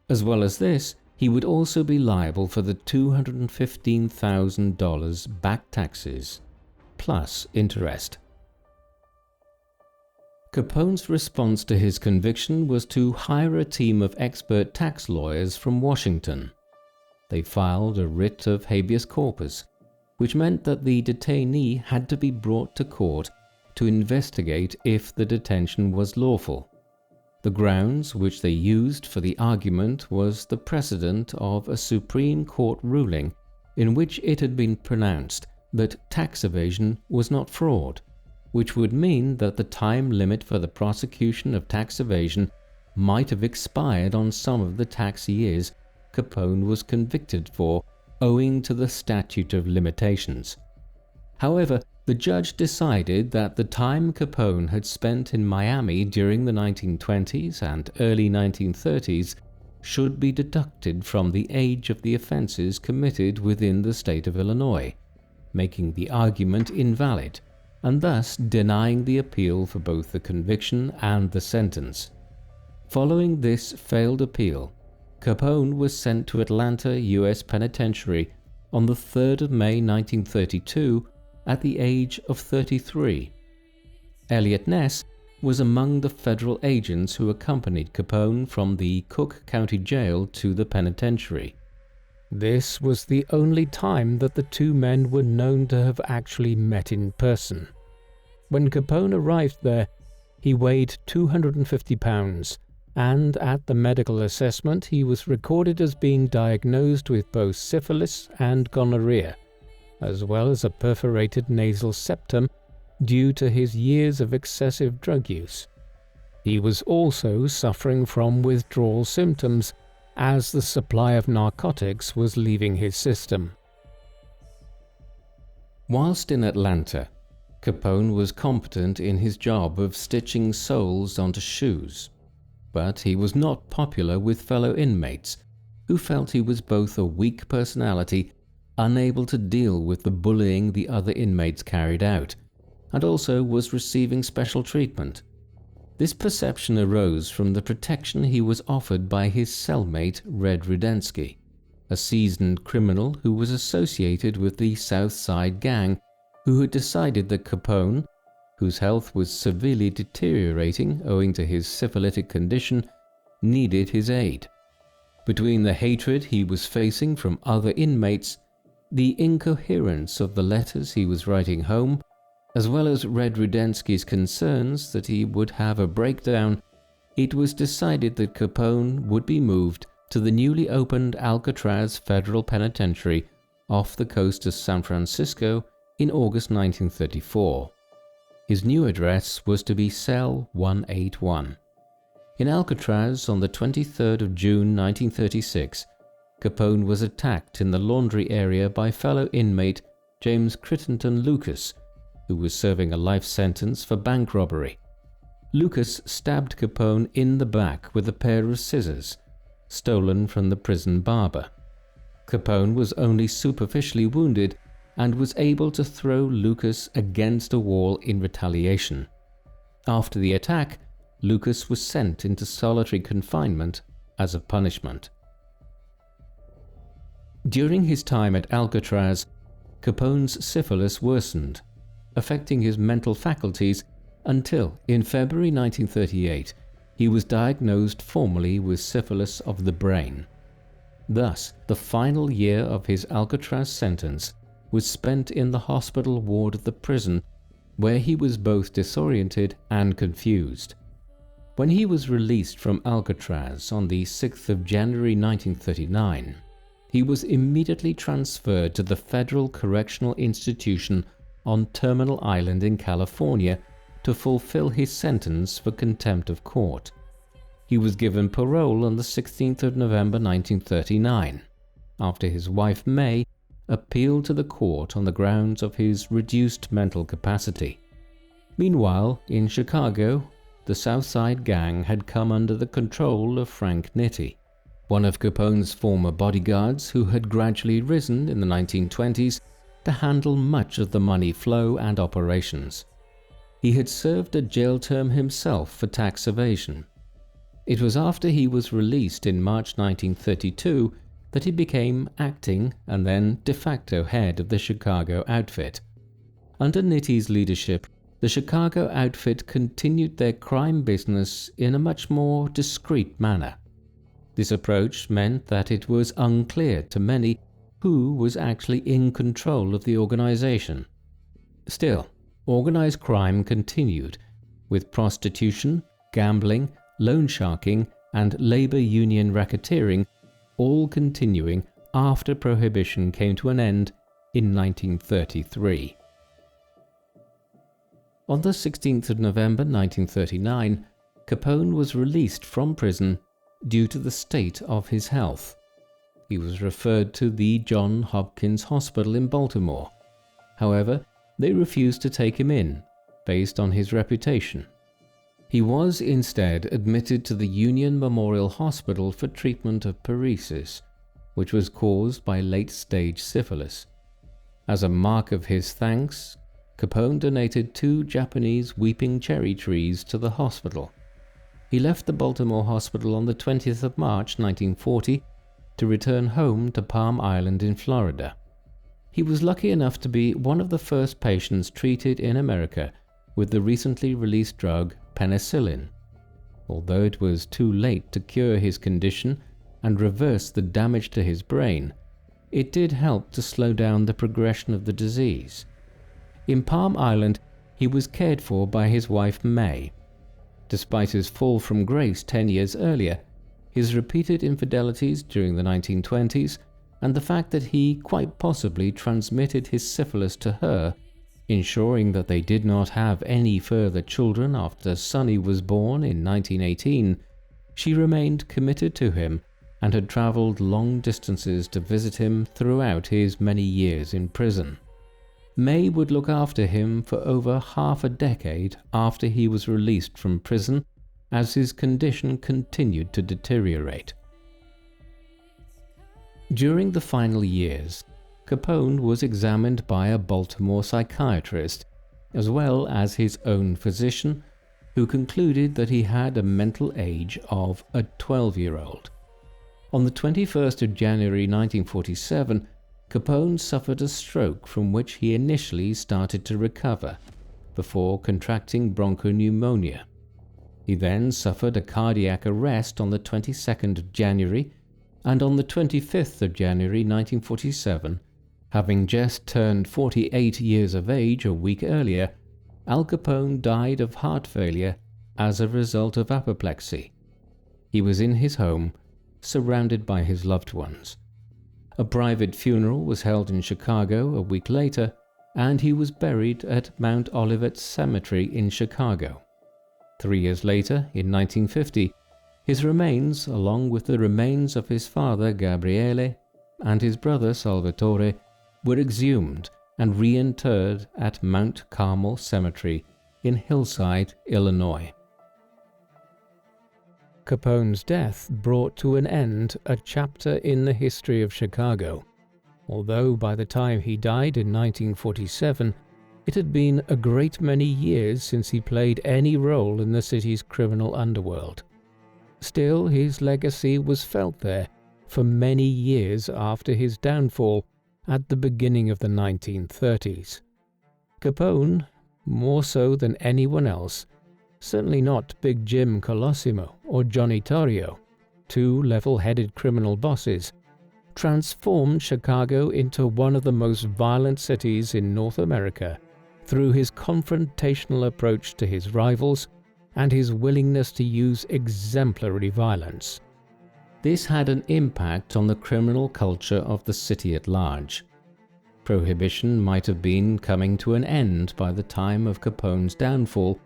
As well as this, he would also be liable for the $215,000 back taxes plus interest. Capone's response to his conviction was to hire a team of expert tax lawyers from Washington. They filed a writ of habeas corpus, which meant that the detainee had to be brought to court to investigate if the detention was lawful. The grounds which they used for the argument was the precedent of a Supreme Court ruling in which it had been pronounced that tax evasion was not fraud, which would mean that the time limit for the prosecution of tax evasion might have expired on some of the tax years Capone was convicted for, owing to the statute of limitations. However, the judge decided that the time Capone had spent in Miami during the 1920s and early 1930s should be deducted from the age of the offenses committed within the state of Illinois, making the argument invalid, and thus denying the appeal for both the conviction and the sentence. Following this failed appeal, Capone was sent to Atlanta U.S. Penitentiary on the 3rd of May 1932 at the age of 33. Eliot Ness was among the federal agents who accompanied Capone from the Cook County Jail to the penitentiary. This was the only time that the two men were known to have actually met in person. When Capone arrived there, he weighed 250 pounds, and at the medical assessment he was recorded as being diagnosed with both syphilis and gonorrhea, as well as a perforated nasal septum due to his years of excessive drug use. He was also suffering from withdrawal symptoms as the supply of narcotics was leaving his system. Whilst in Atlanta, Capone was competent in his job of stitching soles onto shoes, but he was not popular with fellow inmates who felt he was both a weak personality, unable to deal with the bullying the other inmates carried out, and also was receiving special treatment. This perception arose from the protection he was offered by his cellmate Red Rudensky, a seasoned criminal who was associated with the South Side gang, who had decided that Capone, whose health was severely deteriorating owing to his syphilitic condition, needed his aid. Between the hatred he was facing from other inmates, the incoherence of the letters he was writing home, as well as Red Rudensky's concerns that he would have a breakdown, it was decided that Capone would be moved to the newly opened Alcatraz Federal Penitentiary off the coast of San Francisco in August 1934. His new address was to be Cell 181. In Alcatraz on the 23rd of June 1936, Capone was attacked in the laundry area by fellow inmate James Crittenden Lucas, who was serving a life sentence for bank robbery. Lucas stabbed Capone in the back with a pair of scissors, stolen from the prison barber. Capone was only superficially wounded and was able to throw Lucas against a wall in retaliation. After the attack, Lucas was sent into solitary confinement as a punishment. During his time at Alcatraz, Capone's syphilis worsened, affecting his mental faculties until, in February 1938, he was diagnosed formally with syphilis of the brain. Thus, the final year of his Alcatraz sentence was spent in the hospital ward of the prison, where he was both disoriented and confused. When he was released from Alcatraz on the 6th of January 1939, he was immediately transferred to the Federal Correctional Institution on Terminal Island in California to fulfill his sentence for contempt of court. He was given parole on the 16th of November 1939, after his wife May appealed to the court on the grounds of his reduced mental capacity. Meanwhile, in Chicago, the South Side Gang had come under the control of Frank Nitti, one of Capone's former bodyguards who had gradually risen in the 1920s to handle much of the money flow and operations. He had served a jail term himself for tax evasion. It was after he was released in March 1932 that he became acting and then de facto head of the Chicago outfit. Under Nitti's leadership, the Chicago outfit continued their crime business in a much more discreet manner. This approach meant that it was unclear to many who was actually in control of the organization. Still, organized crime continued, with prostitution, gambling, loan sharking, and labor union racketeering all continuing after Prohibition came to an end in 1933. On the 16th of November 1939, Capone was released from prison due to the state of his health. He was referred to the Johns Hopkins Hospital in Baltimore. However, they refused to take him in, based on his reputation. He was instead admitted to the Union Memorial Hospital for treatment of paresis, which was caused by late-stage syphilis. As a mark of his thanks, Capone donated 2 Japanese weeping cherry trees to the hospital. He left the Baltimore hospital on the 20th of March 1940 to return home to Palm Island in Florida. He was lucky enough to be one of the first patients treated in America with the recently released drug penicillin. Although it was too late to cure his condition and reverse the damage to his brain, it did help to slow down the progression of the disease. In Palm Island, he was cared for by his wife May. Despite his fall from grace 10 years earlier, his repeated infidelities during the 1920s, and the fact that he quite possibly transmitted his syphilis to her, ensuring that they did not have any further children after Sonny was born in 1918, she remained committed to him and had traveled long distances to visit him throughout his many years in prison. May would look after him for over half a decade after he was released from prison, as his condition continued to deteriorate. During the final years, Capone was examined by a Baltimore psychiatrist, as well as his own physician, who concluded that he had a mental age of a 12-year-old. On the 21st of January 1947, Capone suffered a stroke from which he initially started to recover, before contracting bronchopneumonia. He then suffered a cardiac arrest on the 22nd of January, and on the 25th of January 1947, having just turned 48 years of age a week earlier, Al Capone died of heart failure as a result of apoplexy. He was in his home surrounded by his loved ones. A private funeral was held in Chicago a week later, and he was buried at Mount Olivet Cemetery in Chicago. 3 years later, in 1950, his remains, along with the remains of his father Gabriele and his brother Salvatore, were exhumed and reinterred at Mount Carmel Cemetery in Hillside, Illinois. Capone's death brought to an end a chapter in the history of Chicago, although by the time he died in 1947, it had been a great many years since he played any role in the city's criminal underworld. Still, his legacy was felt there for many years after his downfall at the beginning of the 1930s. Capone, more so than anyone else, certainly not Big Jim Colosimo or Johnny Torrio, two level-headed criminal bosses, transformed Chicago into one of the most violent cities in North America through his confrontational approach to his rivals and his willingness to use exemplary violence. This had an impact on the criminal culture of the city at large. Prohibition might have been coming to an end by the time of Capone's downfall,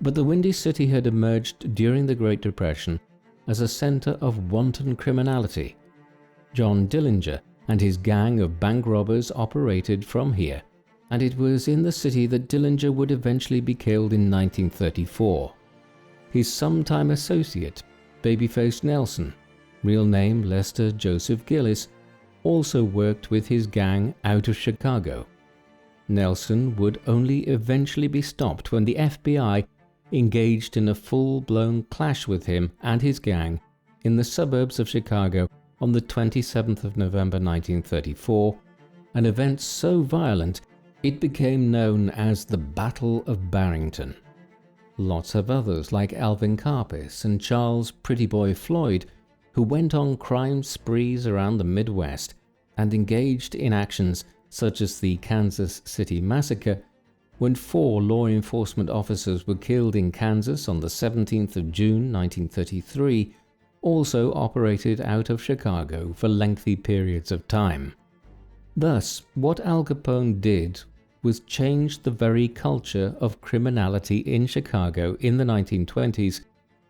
but the Windy City had emerged during the Great Depression as a center of wanton criminality. John Dillinger and his gang of bank robbers operated from here, and it was in the city that Dillinger would eventually be killed in 1934. His sometime associate, Babyface Nelson, real name Lester Joseph Gillis, also worked with his gang out of Chicago. Nelson would only eventually be stopped when the FBI engaged in a full-blown clash with him and his gang in the suburbs of Chicago on the 27th of November 1934, an event so violent it became known as the Battle of Barrington. Lots of others like Alvin Karpis and Charles Pretty Boy Floyd, who went on crime sprees around the Midwest and engaged in actions such as the Kansas City Massacre, when 4 law enforcement officers were killed in Kansas on the 17th of June 1933, also operated out of Chicago for lengthy periods of time. Thus, what Al Capone did was change the very culture of criminality in Chicago in the 1920s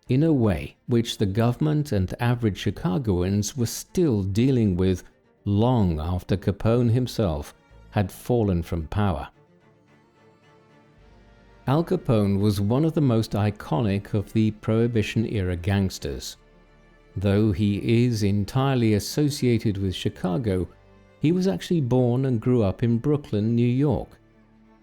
in a way which the government and average Chicagoans were still dealing with long after Capone himself had fallen from power. Al Capone was one of the most iconic of the Prohibition-era gangsters. Though he is entirely associated with Chicago, he was actually born and grew up in Brooklyn, New York.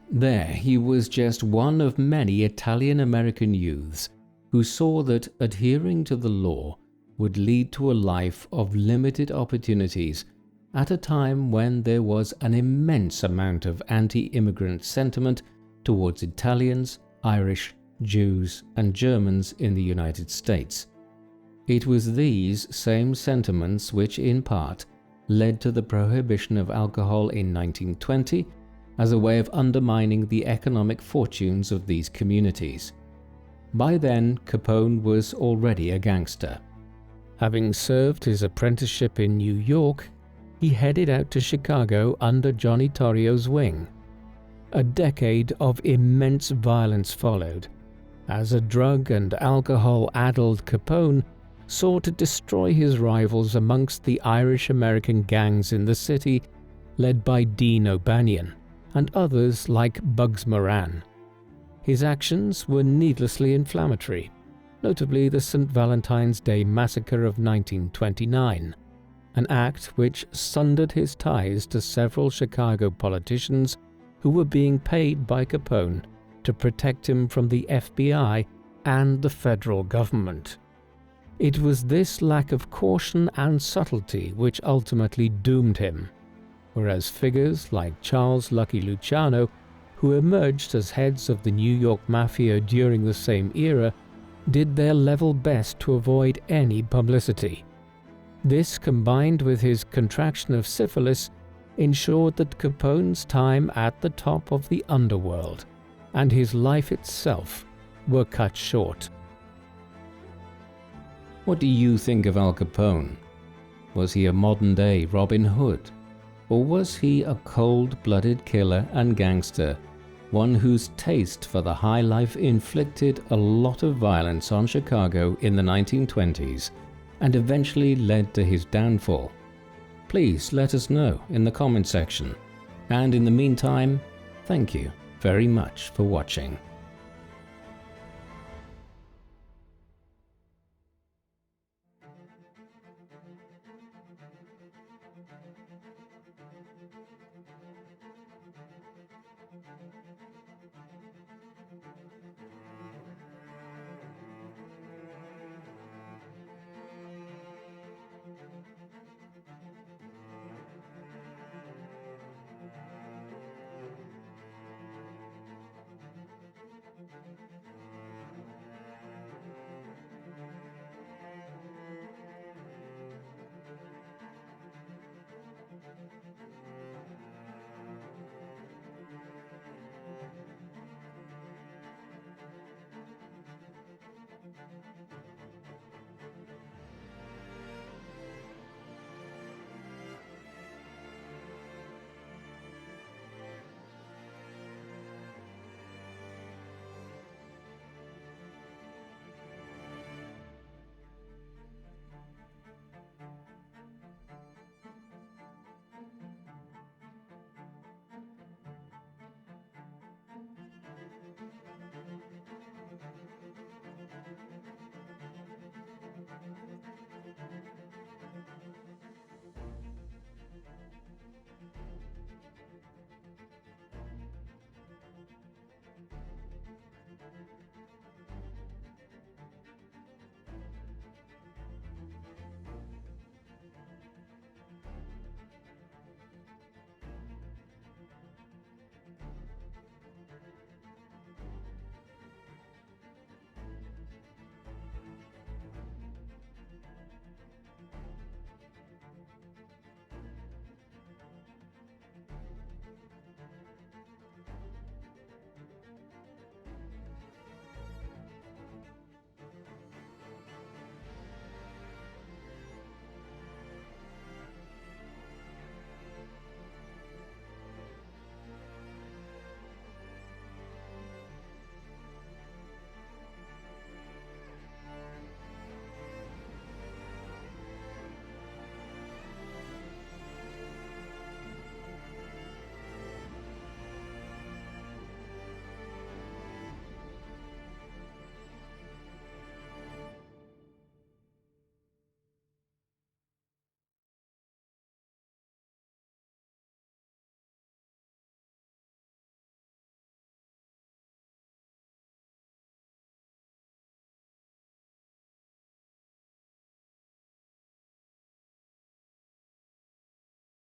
There, he was just one of many Italian-American youths who saw that adhering to the law would lead to a life of limited opportunities at a time when there was an immense amount of anti-immigrant sentiment towards Italians, Irish, Jews, and Germans in the United States. It was these same sentiments which, in part, led to the prohibition of alcohol in 1920 as a way of undermining the economic fortunes of these communities. By then, Capone was already a gangster. Having served his apprenticeship in New York, he headed out to Chicago under Johnny Torrio's wing. A decade of immense violence followed, as a drug and alcohol-addled Capone sought to destroy his rivals amongst the Irish-American gangs in the city, led by Dean O'Banion and others like Bugs Moran. His actions were needlessly inflammatory, notably the St. Valentine's Day Massacre of 1929, an act which sundered his ties to several Chicago politicians who were being paid by Capone to protect him from the FBI and the federal government. It was this lack of caution and subtlety which ultimately doomed him, whereas figures like Charles Lucky Luciano, who emerged as heads of the New York Mafia during the same era, did their level best to avoid any publicity. This, combined with his contraction of syphilis, ensured that Capone's time at the top of the underworld and his life itself were cut short. What do you think of Al Capone? Was he a modern-day Robin Hood? Or was he a cold-blooded killer and gangster, one whose taste for the high life inflicted a lot of violence on Chicago in the 1920s and eventually led to his downfall? Please let us know in the comment section. And in the meantime, thank you very much for watching.